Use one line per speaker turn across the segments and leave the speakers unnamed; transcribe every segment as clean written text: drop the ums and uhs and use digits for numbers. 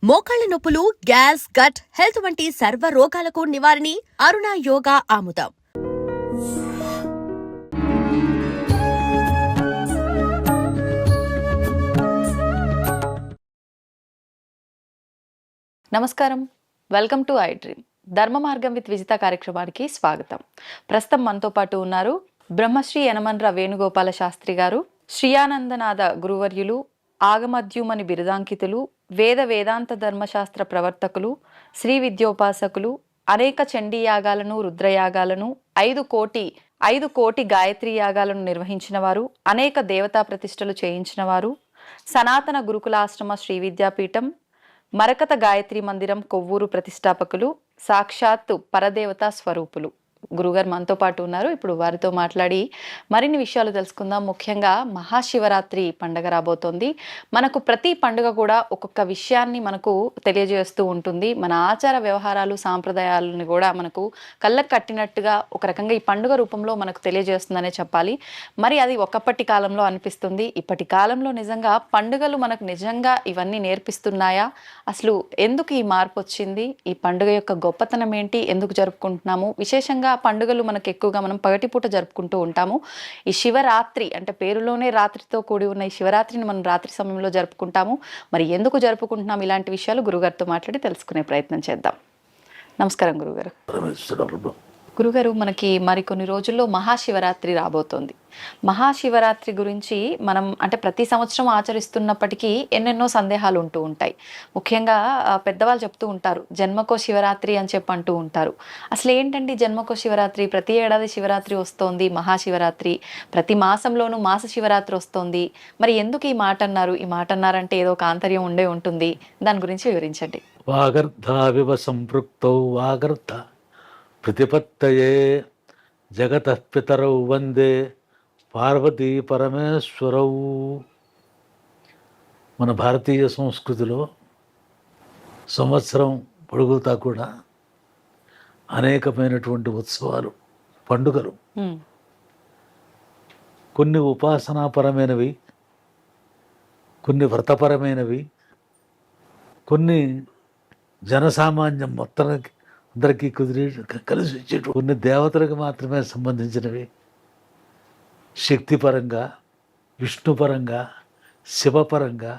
మోకాళ్ల నొప్పులు, gas, gut health వంటి సర్వ రోగాలకు నివారణి అరుణ యోగా ఆముదం.
నమస్కారం, వెల్కమ్ టు ఐ డ్రీమ్. ధర్మ మార్గం విత్ విజిత కార్యక్రమానికి స్వాగతం. ప్రస్తుతం మనతో పాటు ఉన్నారు బ్రహ్మశ్రీ యనమన్ర వేణుగోపాల శాస్త్రి గారు, శ్రీయానందనాథ గురువర్యులు, ఆగమద్యుమని బిరుదాంకితులు, వేదాంత ధర్మశాస్త్ర ప్రవర్తకులు, శ్రీ విద్యోపాసకులు, అనేక చండీ యాగాలను, రుద్రయాగాలను, 5 కోటి గాయత్రి యాగాలను నిర్వహించిన వారు, అనేక దేవతా ప్రతిష్టలు చేయించిన వారు, సనాతన గురుకులాశ్రమ శ్రీ విద్యాపీఠం, మరకత గాయత్రి మందిరం కొవ్వూరు ప్రతిష్టాపకులు, సాక్షాత్తు పరదేవతా స్వరూపులు గురుగారు మనతో పాటు ఉన్నారు. ఇప్పుడు వారితో మాట్లాడి మరిన్ని విషయాలు తెలుసుకుందాం. ముఖ్యంగా మహాశివరాత్రి పండుగ రాబోతోంది. మనకు ప్రతి పండుగ కూడా ఒక్కొక్క విషయాన్ని మనకు తెలియజేస్తూ ఉంటుంది. మన ఆచార వ్యవహారాలు, సాంప్రదాయాలను కూడా మనకు కళ్ళకు కట్టినట్టుగా ఒక రకంగా ఈ పండుగ రూపంలో మనకు తెలియజేస్తుందనే చెప్పాలి. మరి అది ఒకప్పటి కాలంలో అనిపిస్తుంది. ఇప్పటి కాలంలో నిజంగా పండుగలు మనకు నిజంగా ఇవన్నీ నేర్పిస్తున్నాయా? అసలు ఎందుకు ఈ మార్పు వచ్చింది? ఈ పండుగ యొక్క గొప్పతనం ఏంటి? ఎందుకు జరుపుకుంటున్నాము? విశేషంగా పండుగలు మనకు ఎక్కువగా మనం పగటిపూట జరుపుకుంటూ ఉంటాము. ఈ శివరాత్రి అంటే పేరులోనే రాత్రితో కూడి ఉన్న ఈ శివరాత్రిని మనం రాత్రి సమయంలో జరుపుకుంటాము. మరి ఎందుకు జరుపుకుంటున్నాం? ఇలాంటి విషయాలు గురుగారితో మాట్లాడి తెలుసుకునే ప్రయత్నం చేద్దాం. నమస్కారం గురుగారు. గురుగారు, మనకి మరికొన్ని రోజుల్లో మహాశివరాత్రి రాబోతోంది. మహాశివరాత్రి గురించి మనం అంటే ప్రతి సంవత్సరం ఆచరిస్తున్నప్పటికీ ఎన్నెన్నో సందేహాలు ఉంటూ ఉంటాయి. ముఖ్యంగా పెద్దవాళ్ళు చెప్తూ ఉంటారు, జన్మకో శివరాత్రి అని చెప్పి అంటూ ఉంటారు. అసలు ఏంటండి జన్మకో శివరాత్రి? ప్రతి ఏడాది శివరాత్రి వస్తోంది, మహాశివరాత్రి. ప్రతి మాసంలోనూ మాస శివరాత్రి వస్తోంది. మరి ఎందుకు ఈ మాట అన్నారు? ఈ మాట అన్నారంటే ఏదో ఒక ఆంతర్యం ఉండే ఉంటుంది. దాని గురించి వివరించండి.
వాగర్ధావివ సంపృక్తౌ వాగర్ధ ప్రతిపత్తయే జగతః పితరౌ వందే పార్వతీ పరమేశ్వరౌ. మన భారతీయ సంస్కృతిలో సంవత్సరం పొడుగుతా కూడా అనేకమైనటువంటి ఉత్సవాలు, పండుగలు, కొన్ని ఉపాసనాపరమైనవి, కొన్ని వ్రతపరమైనవి, కొన్ని జనసామాన్యం మొత్తానికి అందరికీ కుదిరి కలిసి వచ్చేటు, కొన్ని దేవతలకు మాత్రమే సంబంధించినవి, శక్తిపరంగా, విష్ణుపరంగా, శివపరంగా,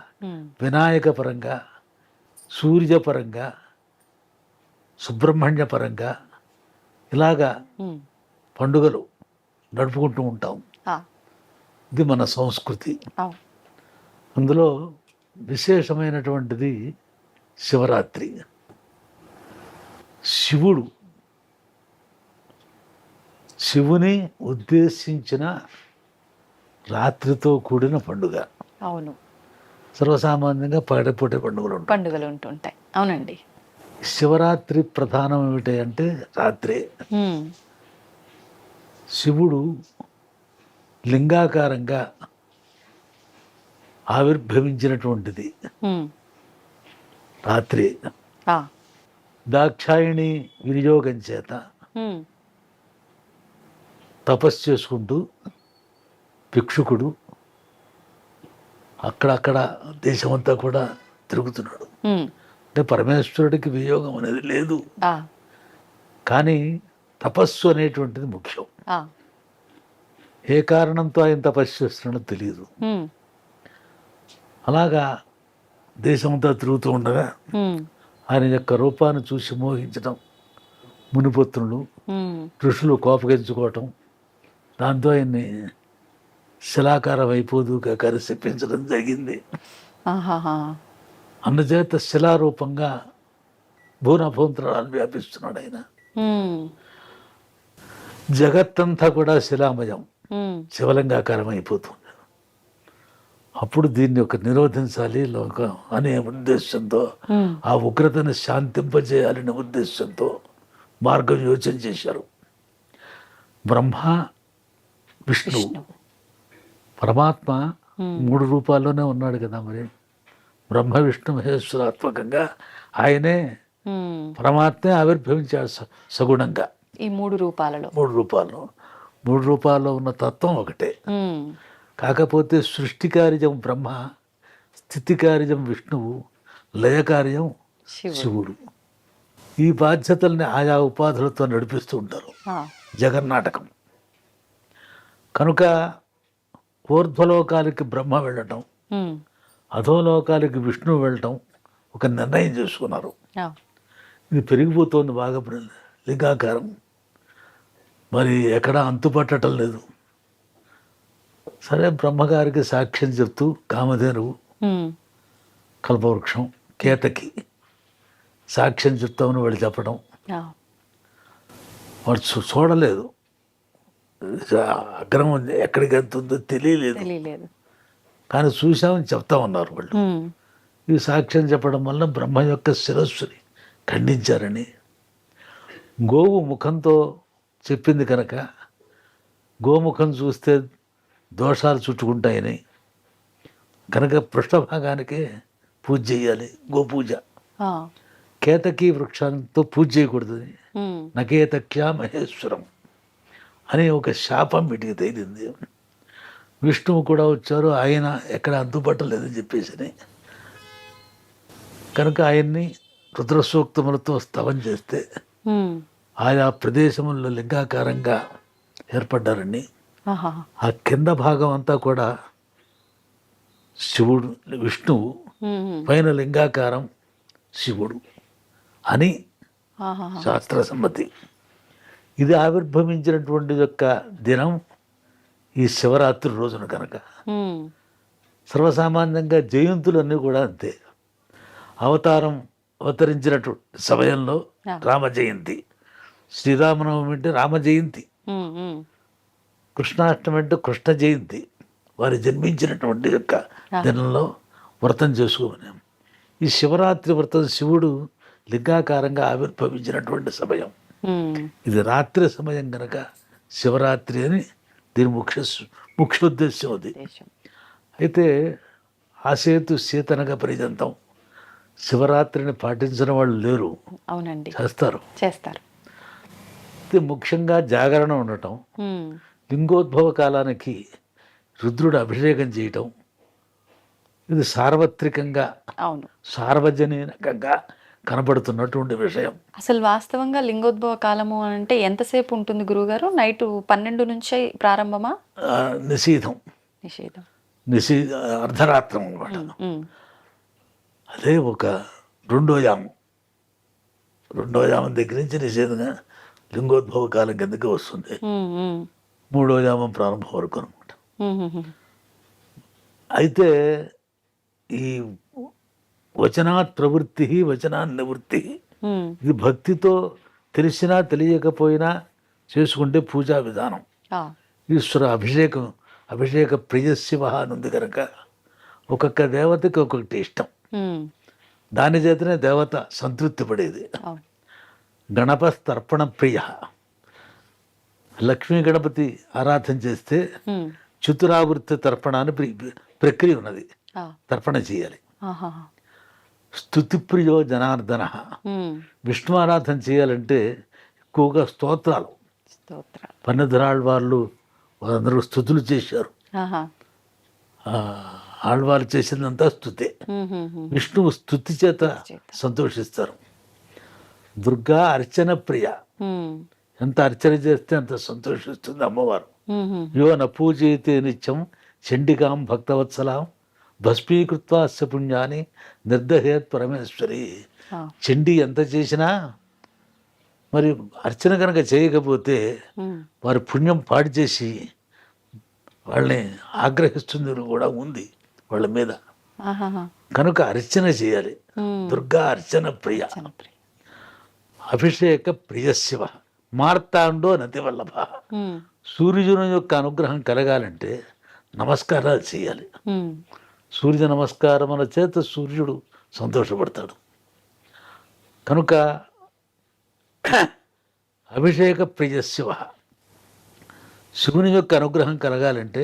వినాయకపరంగా, సూర్యపరంగా, సుబ్రహ్మణ్యపరంగా ఇలాగా పండుగలు నడుపుకుంటూ ఉంటాం. ఇది మన సంస్కృతి. అందులో విశేషమైనటువంటిది శివరాత్రి. శివుని ఉద్దేశించిన రాత్రితో కూడిన పండుగ.
అవును,
సర్వసామాన్యంగా పగటిపూట పండుగలు
ఉంటుంటాయి. అవునండి.
శివరాత్రి ప్రధానం ఏమిటి అంటే రాత్రే. శివుడు లింగాకారంగా ఆవిర్భవించినటువంటిది రాత్రి. దాక్షాయిణి వినియోగం చేత తపస్సు చేసుకుంటూ భిక్షుకుడు అక్కడక్కడ దేశమంతా కూడా తిరుగుతున్నాడు. అంటే పరమేశ్వరుడికి వియోగం అనేది లేదు, కానీ తపస్సు అనేటువంటిది ముఖ్యం. ఏ కారణంతో ఆయన తపస్సు చేస్తున్నాడో తెలియదు. అలాగా దేశమంతా తిరుగుతూ ఉండగా ఆయన యొక్క రూపాన్ని చూసి మోహించడం, మునిపుత్రులు, ఋషులు కోపగించుకోవటం, దాంతో ఆయన్ని శిలాకారం అయిపోదుగా కరిసిప్పించడం జరిగింది. అందుచేత శిలారూపంగా భూనభూంతరాలను వ్యాపిస్తున్నాడు ఆయన. జగత్తంతా కూడా శిలామయం, శివలింగాకారం అయిపోతుంది. అప్పుడు దీన్ని ఒక నిరోధించాలి లోకం అనే ఉద్దేశంతో, ఆ ఉగ్రతను శాంతింపజేయాలనే ఉద్దేశంతో మార్గం యోచన చేశారు. బ్రహ్మ, విష్ణు, పరమాత్మ 3 రూపాల్లోనే ఉన్నాడు కదా. మరి బ్రహ్మ విష్ణు మహేశ్వరాత్మకంగా ఆయనే పరమాత్మే ఆవిర్భవించాడు సగుణంగా.
ఈ 3
రూపాల్లో ఉన్న తత్వం ఒకటే. కాకపోతే సృష్టికార్యం బ్రహ్మ, స్థితికార్యం విష్ణువు, లయకార్యం
శివుడు.
శివుడు. ఈ బాధ్యతల్ని ఆయా ఉపాధులతో నడిపిస్తూ ఉంటారు.
ఆ,
జగన్నాటకం కనుక ఊర్ధ్వలోకాలకి బ్రహ్మ వెళ్ళటం,
ఉమ్,
అధోలోకాలకి విష్ణువు వెళ్ళటం ఒక నిర్ణయం చేసుకున్నారు.
ఆ,
ఇది పెరిగిపోతుంది బాగా లింగాకారం, మరి ఎక్కడ అంతుపట్టడం లేదు. సరే బ్రహ్మగారికి సాక్ష్యం చెప్తూ కామధేనువు,
ఉమ్,
కల్పవృక్షం, కేతకి సాక్ష్యం చెప్తామని వాళ్ళు చెప్పడం,
ఆ,
వాడు చూడలేదు, అగ్రహం ఎక్కడికి వెళ్తుందో తెలియలేదు,
తెలియలేదు.
కానీ చూసామని చెప్తా ఉన్నారు వాళ్ళు.
ఉమ్,
ఈ సాక్ష్యం చెప్పడం వల్ల బ్రహ్మ యొక్క శిరస్సుని ఖండించారని, గోవు ముఖంతో చెప్పింది కనుక గోముఖం చూస్తే దోషాలు చుట్టుకుంటాయని కనుక పృష్ఠభాగానికి పూజ చేయాలి, గోపూజ.
ఆ,
కేతకీ వృక్షంతో పూజ చేయకూడదని,
ఉమ్,
నకేతక్యా మహేశ్వరం అని ఒక శాపం వీటికి తగిలింది. విష్ణువు కూడా వచ్చారు, ఆయన ఎక్కడ అంతుపట్టలేదని చెప్పేసి కనుక ఆయన్ని రుద్రసూక్తములతో స్తవం చేస్తే
ఉమ్,
ఆయా ప్రదేశముల్లో లింగాకారంగా ఏర్పడ్డారని.
ఆహా,
ఆ కింద భాగం అంతా కూడా శివుడు, విష్ణువు,
ఉమ్,
పైన లింగాకారం శివుడు అని
ఆహా,
శాస్త్ర సమ్మతి. ఇది ఆవిర్భవించినటువంటి యొక్క దినం ఈ శివరాత్రి రోజున కనుక.
ఉమ్,
సర్వసామాన్యంగా జయంతులన్నీ కూడా అంతే. అవతరించినటువంటి సమయంలో రామ జయంతి, శ్రీరామనవమి అంటే రామ జయంతి,
ఉమ్, ఉమ్,
కృష్ణాష్టమి అంటే కృష్ణ జయంతి, వారు జన్మించినటువంటి యొక్క దినంలో వ్రతం చేసుకోమని. ఈ శివరాత్రి వ్రతం శివుడు లింగాకారంగా ఆవిర్భవించినటువంటి సమయం.
ఉమ్,
ఇది రాత్రి సమయం కనుక శివరాత్రి అని దీని ముఖ్యోద్దేశం అది.
దేశం.
అయితే ఆసేతు సీతనగా పర్యంతం శివరాత్రిని పాటించిన వాళ్ళు లేరు,
అవునండి,
చేస్తారు.
చేస్తారు.
ఇది ముఖ్యంగా జాగరణ ఉండటం,
ఉమ్,
లింగోద్భవ కాలానికి రుద్రుడు అభిషేకం చేయటం, ఇది సార్వత్రికంగా
అవును.
సార్వజనీనంగా కనబడుతున్నటువంటి విషయం.
అసలు వాస్తవంగా లింగోద్భవ కాలము అంటే ఎంతసేపు ఉంటుంది గురువుగారు? నైట్ 12 నుంచి ప్రారంభమా?
నిషీధం,
నిషేధం.
అర్ధరాత్రం అనమాట.
ఉమ్,
అదే ఒక రెండో యామం దగ్గర నుంచి నిషేధంగా లింగోద్భవ కాలం కిందకి వస్తుంది.
ఉమ్, ఉమ్,
మూడో యామం ప్రారంభం వరకు అనమాట.
ఉమ్, ఉమ్,
అయితే ఈ వచనాత్ ప్రవృత్తి, వచనాన్ నివృత్తి,
ఉమ్,
ఇది భక్తితో తెలిసినా తెలియకపోయినా చేసుకుంటే పూజా విధానం.
ఆ,
ఈశ్వర అభిషేక ప్రియశివ అని ఉంది కనుక ఒక్కొక్క దేవతకి ఒక్కొక్కటి ఇష్టం,
ఉమ్,
దాని చేతనే దేవత సంతృప్తి పడేది.
అవును.
గణపస్తర్పణ ప్రియ, లక్ష్మీ గణపతి ఆరాధన చేస్తే
ఉమ్,
చతురావృత్తి తర్పణ అని ప్రక్రియ ఉన్నది,
ఆ,
తర్పణ చేయాలి.
ఆహా,
స్తుతిప్రియో జనార్దన,
ఉమ్,
విష్ణు ఆరాధన చేయాలంటే ఎక్కువగా స్తోత్రాలు.
స్తోత్ర.
పన్నెదురాళ్వార్లు వారందరూ స్తుతులు చేశారు.
ఆహా,
ఆళ్వారు చేసిందంతా స్తుతే.
ఉమ్, ఉమ్, ఉమ్,
విష్ణువు స్తుతి చేత
చేత.
సంతోషిస్తారు. దుర్గా అర్చన ప్రియ,
ఉమ్,
ఎంత అర్చన చేస్తే అంత సంతోషిస్తుంది అమ్మవారు.
ఉమ్, ఉమ్,
యో న పూజయితే నిత్యం చండికాం భక్తవత్సలాం భస్మీకృత్వా అస్య పుణ్యాన్ని నిర్దహేత్ పరమేశ్వరి.
ఆ,
చండి ఎంత చేసినా మరి అర్చన కనుక చేయకపోతే
ఉమ్,
వారి పుణ్యం పాడు చేసి వాళ్ళని ఆగ్రహిస్తుంది కూడా ఉంది వాళ్ళ మీద.
ఆహాహా,
కనుక అర్చన చేయాలి.
ఉమ్,
దుర్గా అర్చన ప్రియ,
చనప్రియ.
అభిషేక ప్రియశివ, మార్తాండో నతివల్లభ.
ఉమ్,
సూర్యుని యొక్క అనుగ్రహం కలగాలంటే నమస్కారాలు చేయాలి.
ఉమ్,
సూర్య నమస్కారముల చేత సూర్యుడు సంతోషపడతాడు. కనుక అభిషేక ప్రియశివ, శివుని యొక్క అనుగ్రహం కలగాలంటే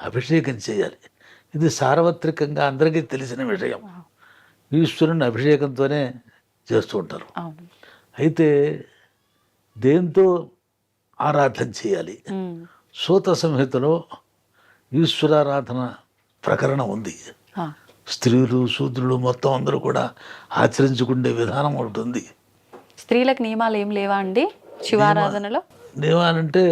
అభిషేకం చేయాలి. ఇది సార్వత్రికంగా అందరికీ తెలిసిన విషయం. ఈశ్వరుని అభిషేకంతోనే చేస్తూ ఉంటారు.
అవును.
అయితే దేంతో ఆరాధన చేయాలి?
ఉమ్,
సూత సంహితలో ఈశ్వరారాధన ప్రకరణం ఉంది.
ఆ,
స్త్రీలు శూద్రులు మొత్తం అందరూ కూడా ఆచరించుకునే విధానం ఒకటి ఉంది.
స్త్రీలకు నియమాలు ఏం లేవా అండి శివారాధనలో?
నియమాలంటే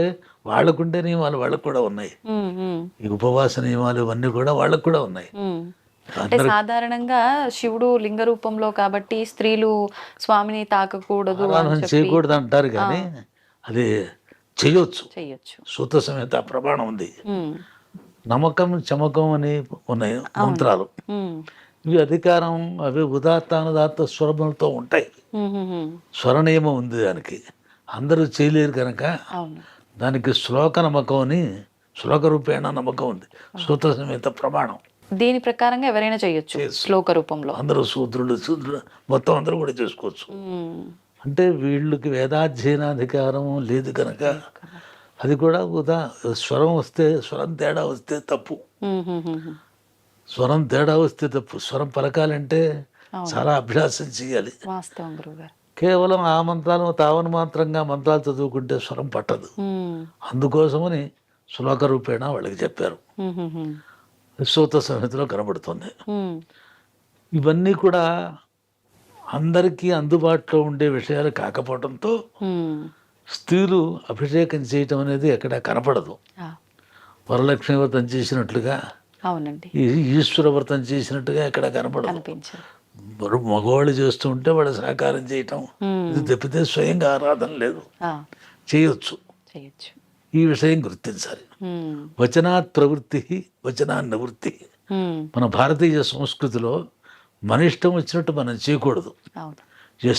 వాళ్ళకుండే నియమాలు వాళ్ళకు కూడా ఉన్నాయి.
ఉమ్, ఉమ్,
ఈ ఉపవాస నియమాలు ఇవన్నీ కూడా వాళ్ళకు కూడా ఉన్నాయి.
ఉమ్. అంటే సాధారణంగా శివుడు లింగ రూపంలో కాబట్టి స్త్రీలు స్వామిని తాకకూడదు అని
ఆరాధన
చెప్పి
చేయకూడదు అంటారు, కానీ అది చేయొచ్చు.
చెయ్యొచ్చు.
సూత సమేత ప్రమాణం ఉంది. నమ్మకం చమకం అని ఉన్నాయి మంత్రాలు. ఇవి అధికారం, అవి ఉదాత్తానుదాత్త స్వరములతో ఉంటాయి. స్వర నియమం ఉంది దానికి, అందరూ చేయలేరు కనుక
అవును.
దానికి శ్లోక నమ్మకం అని, శ్లోక రూపేణ నమ్మకం ఉంది. సూత సమేత ప్రమాణం.
దీని ప్రకారంగా ఎవరైనా చేయొచ్చు శ్లోక రూపంలో.
అందరూ శూద్రులు మొత్తం అందరూ కూడా చేసుకోవచ్చు. అంటే వీళ్ళకి వేదాధ్యయనాధికారం లేదు కనుక అది కూడా స్వరం వస్తే, స్వరం తేడా వస్తే తప్పు. స్వరం తేడా వస్తే తప్పు. స్వరం పలకాలంటే చాలా అభ్యాసం చేయాలి.
వాస్తవం గురువుగారు.
కేవలం ఆ మంత్రాలు తావన మాత్రంగా మంత్రాలు చదువుకుంటే స్వరం పట్టదు. అందుకోసమని శ్లోక రూపేణ వాళ్ళకి చెప్పారు. సూత సంహితలో కనబడుతుంది. ఇవన్నీ కూడా అందరికీ అందుబాటులో ఉండే విషయాలు కాకపోవడంతో స్త్రీలు అభిషేకం చేయటం అనేది ఎక్కడ కనపడదు. వరలక్ష్మి వ్రతం చేసినట్లుగా,
అవునండి,
ఈశ్వర వ్రతం చేసినట్టుగా ఎక్కడ కనపడదు. మగవాళ్ళు చేస్తూ ఉంటే వాళ్ళు సహకారం చేయటం, ఇది తప్పితే స్వయంగా ఆరాధన లేదు. చేయొచ్చు. ఈ విషయం గుర్తించాలి. వచనాత్ ప్రవృత్తి వచనాన్ నివృత్తి. మన భారతీయ సంస్కృతిలో మన ఇష్టం వచ్చినట్టు మనం చేయకూడదు.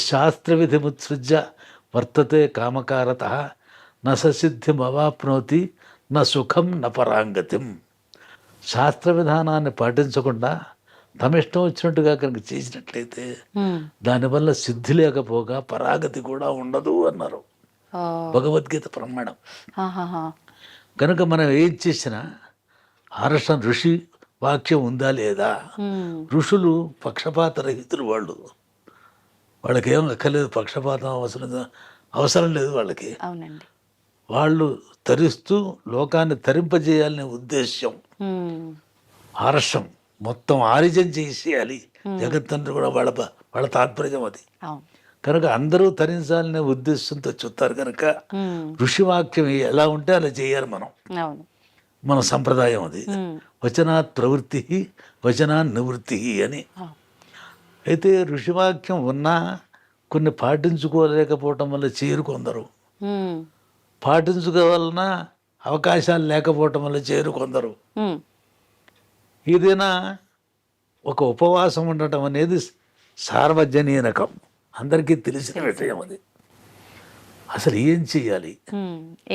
శాస్త్ర విధిముత్సృజ్య వర్తతే కామకారత న ససిద్ధిం అవాప్నోతి న సుఖం న పరాంగతిం. శాస్త్ర విధానాన్ని పాటించకుండా తమ ఇష్టం వచ్చినట్టుగా కనుక చేసినట్లయితే దానివల్ల సిద్ధి లేకపోగా పరాగతి కూడా ఉండదు అన్నారు భగవద్గీత ప్రమాణం. కనుక మనం ఏం చేసినా హర్షం ఋషి వాక్యం ఉందా లేదా. ఋషులు పక్షపాత రహితులు. వాళ్ళకి ఏం అక్కర్లేదు, పక్షపాతం అవసరం లేదు వాళ్ళకి. వాళ్ళు తరిస్తూ లోకాన్ని తరింపజేయాలనే ఉద్దేశ్యం. హర్షం మొత్తం ఆరిజం చేసేయాలి జగత్తంతా కూడా వాళ్ళ తాత్పర్యం అది. కనుక అందరూ తరించాలనే ఉద్దేశంతో చెప్తారు కనుక ఋషివాక్యం ఎలా ఉంటే అలా చేయాలి మనం. మన సంప్రదాయం అది. వచనాత్ ప్రవృత్తి వచనాన్ నివృత్తి అని. అయితే ఋషివాక్యం ఉన్నా కొన్ని పాటించుకోలేకపోవటం వల్ల చేయరు కొందరు, పాటించుకోవాలన్న అవకాశాలు లేకపోవటం వల్ల చేయరు కొందరు. ఏదైనా ఒక ఉపవాసం ఉండటం అనేది సార్వజనీనకం, అందరికీ తెలిసిన విషయం అది. అసలు ఏం చెయ్యాలి,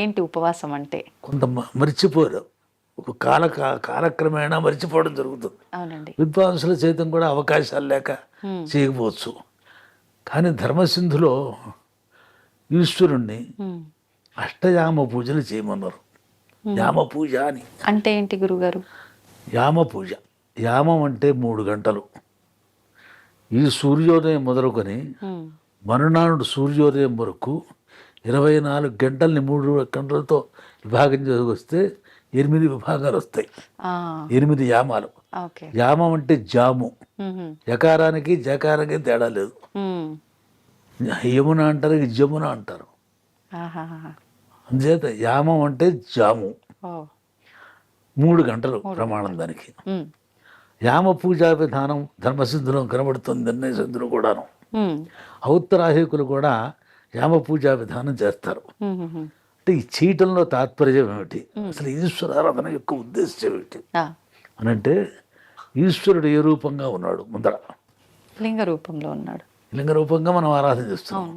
ఏంటి ఉపవాసం అంటే? కొంత
మర్చిపోరు, ఒక కాలక్రమేణా మర్చిపోవడం జరుగుతుంది. విద్వాంసుల సైతం కూడా అవకాశాలు లేక చేయకపోవచ్చు. కానీ ధర్మసింధులో ఈశ్వరుణ్ణి అష్టయామ పూజలు చేయమన్నారు. యామ పూజ అని
అంటే ఏంటి గురుగారు?
యామ పూజ, యామం అంటే 3 గంటలు. ఈ సూర్యోదయం మొదలుకొని మరునాడు సూర్యోదయం వరకు 24 గంటల్ని 3 గంటలతో విభాగం చేసుకొస్తే 8 విభాగాలు వస్తాయి. 8 యామాలు. యామం అంటే జాము, యకారానికి జకారానికి తేడా లేదు. యమున అంటారు, జమున అంటారు. అందుచేత యామం అంటే జాము, 3 గంటలు ప్రమాణం దానికి. యామ పూజా విధానం ధర్మసిద్ధులో కనబడుతుంది, నిర్ణయసిద్ధులు కూడాను. ఔత్తరాహికులు కూడా యామ పూజా విధానం చేస్తారు. అంటే ఈ చేయటంలో తాత్పర్యం ఏమిటి, అసలు ఈశ్వరారాధన యొక్క ఉద్దేశం ఏమిటి అని అంటే, ఈశ్వరుడు ఏ రూపంగా ఉన్నాడు? ముందర
లింగ రూపంలో ఉన్నాడు.
లింగ రూపంగా మనం ఆరాధన చేస్తున్నాం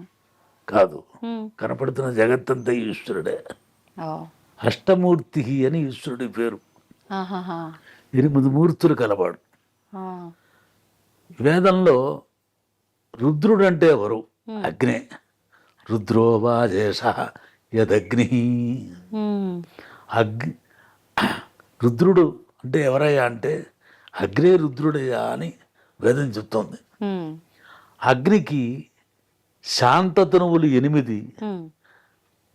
కాదు, కనపడుతున్న జగత్తంతా ఈశ్వరుడే. అష్టమూర్తి అని ఈశ్వరుడి పేరు. 8 మూర్తులు కలవాడు. వేదంలో రుద్రుడు అంటే ఎవరు? అగ్నే. రుద్రో వాజేష యదగ్ని. రుద్రుడు అంటే ఎవరయ్యా అంటే అగ్నే రుద్రుడయ్యా అని వేదం చెప్తోంది. అగ్నికి శాంతతనువులు 8,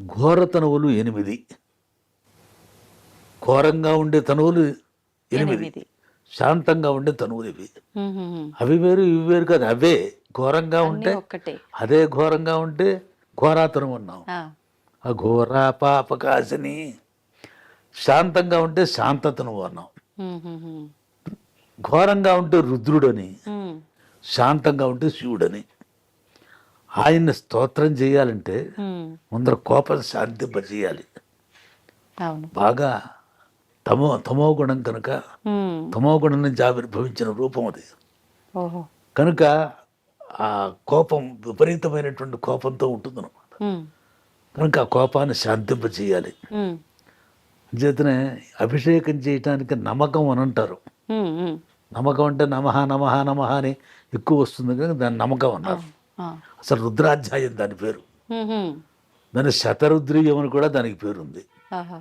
ఘోరతనువులు 8. ఘోరంగా ఉండే తనువులు 8, శాంతంగా ఉండే తనువులు ఇవి.
ఉమ్, ఉమ్, ఉమ్.
అవి వేరు ఇవి వేరు కాదు, అవే ఘోరంగా ఉంటే
అన్నీ ఒక్కటే.
అదే ఘోరంగా ఉంటే ఘోరాతనం అన్నాం.
ఆ,
ఆ ఘోర పాపకాశని. శాంతంగా ఉంటే శాంతతను అన్నాం.
ఉమ్, ఉమ్, ఉమ్.
ఘోరంగా ఉంటే రుద్రుడని,
ఉమ్,
శాంతంగా ఉంటే శివుడని. ఆయన్ని స్తోత్రం చేయాలంటే
ఉమ్.
ముందర కోపం శాంతింపజేయాలి.
అవును.
బాగా తమో గుణం కనుక,
ఉమ్.
తమో గుణం నుంచి ఆవిర్భవించిన రూపం అది
ఓహో.
కనుక ఆ కోపం విపరీతమైనటువంటి కోపంతో ఉంటుంది అనమాట.
ఉమ్,
కనుక ఆ కోపాన్ని శాంతింపజేయాలి.
ఉమ్,
చేతనే అభిషేకం చేయటానికి నమ్మకం అని అంటారు.
ఉమ్, ఉమ్.
నమ్మకం అంటే నమః నమః నమః అని ఎక్కువ వస్తుంది కనుక దాన్ని నమ్మకం అన్నారు.
ఆ.
అసలు రుద్రాధ్యాయం దాని పేరు.
ఉమ్, ఉమ్.
దాని శతరుద్రీయం అని కూడా దానికి పేరు ఉంది.
ఆహా.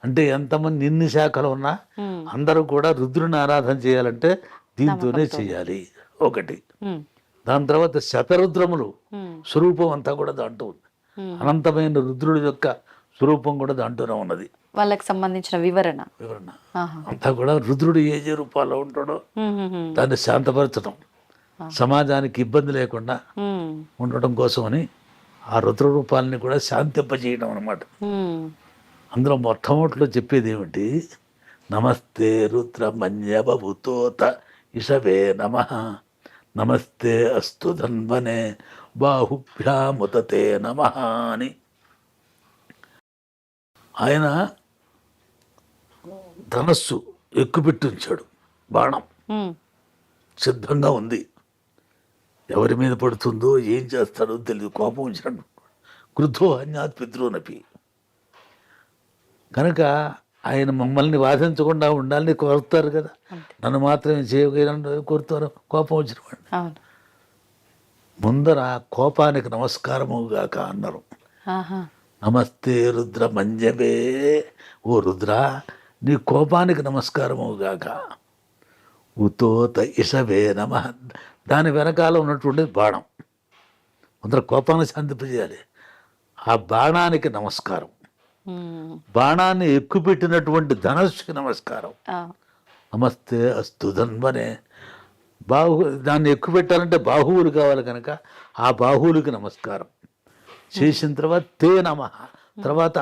అంటే ఎంతమంది ఎన్ని శాఖలు ఉన్నా
ఉమ్,
అందరూ కూడా రుద్రుని ఆరాధన చేయాలంటే దీంతోనే
నమ్మకంతో.
చేయాలి ఒకటి.
ఉమ్,
దాని తర్వాత శతరుద్రములు
ఉమ్,
స్వరూపం అంతా కూడా దాంట్లో ఉంది.
ఉమ్.
అనంతమైన రుద్రుడి యొక్క స్వరూపం కూడా దాంట్లోనే ఉన్నది.
వాళ్ళకి సంబంధించిన వివరణ.
వివరణ
ఆహా.
అంతా కూడా రుద్రుడు ఏ ఏ రూపాల్లో ఉంటాడో
ఉమ్, ఉమ్, ఉమ్.
దాన్ని శాంతపరచడం, సమాజానికి ఇబ్బంది లేకుండా
ఉమ్,
ఉండటం కోసమని ఆ రుద్ర రూపాలని కూడా శాంతింపజేయడం అన్నమాట.
ఉమ్.
అందులో మొట్టమొదటిలో చెప్పేది ఏమిటి? నమస్తే రుద్ర మన్యబభూతోత ఇషవే నమః, నమస్తే అస్తు ధన్వనే బాహుభ్యాముతతే నమః అని. ఆయన ధనస్సు ఎక్కుపెట్టి ఉంచాడు, బాణం
ఉమ్,
సిద్ధంగా ఉంది. ఎవరి మీద పడుతుందో ఏం చేస్తాడో తెలియదు, కోపం వచ్చినట్టు. క్రుద్ధో అన్యాత్ పితృనపి. కనుక ఆయన మమ్మల్ని బాధించకుండా ఉండాలని కోరుతారు కదా,
అంతే.
నన్ను మాత్రమే చేయగలని కోరుతారు కోపం వచ్చిన వాడిని.
అవును.
ముందర కోపానికి నమస్కారముగాక అన్నారు.
ఆహా.
నమస్తే రుద్ర మంజవే, ఓ రుద్ర నీ కోపానికి నమస్కారముగాక. ఉతోత ఇషవే నమ, దాని వెనకాల ఉన్నటువంటి బాణం. ముందర కోపాన్ని శాంతింపజేయాలి. ఆ బాణానికి నమస్కారం.
ఉమ్.
బాణాన్ని ఎక్కుపెట్టినటువంటి ధనస్సుకి నమస్కారం.
ఆ.
నమస్తే అస్తు ధన్వనే. దాన్ని ఎక్కుపెట్టాలంటే బాహువులు కావాలి కనుక ఆ బాహువులకి నమస్కారం చేసిన తర్వాత తే నమః, తర్వాత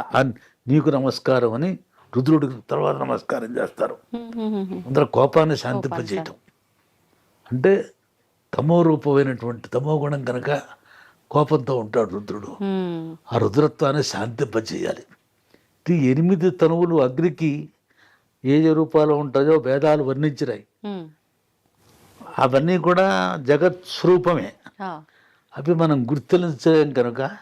నీకు నమస్కారం అని రుద్రుడికి తర్వాత నమస్కారం చేస్తారు.
ఉమ్, ఉమ్, ఉమ్.
ముందర కోపాన్ని శాంతింపజేయటం అంటే తమో రూపమైనటువంటి తమో గుణం కనుక కోపంతో ఉంటాడు రుద్రుడు.
ఉమ్.
ఆ రుద్రత్వాన్ని శాంతింపజేయాలి. ఈ 8 తనువులు అగ్నికి ఏ ఏ రూపాలు ఉంటాయో వేదాలు వర్ణించినాయి.
ఉమ్.
అవన్నీ కూడా జగత్ స్వరూపమే.
ఆ.
అవి మనం గుర్తించలేం కనుక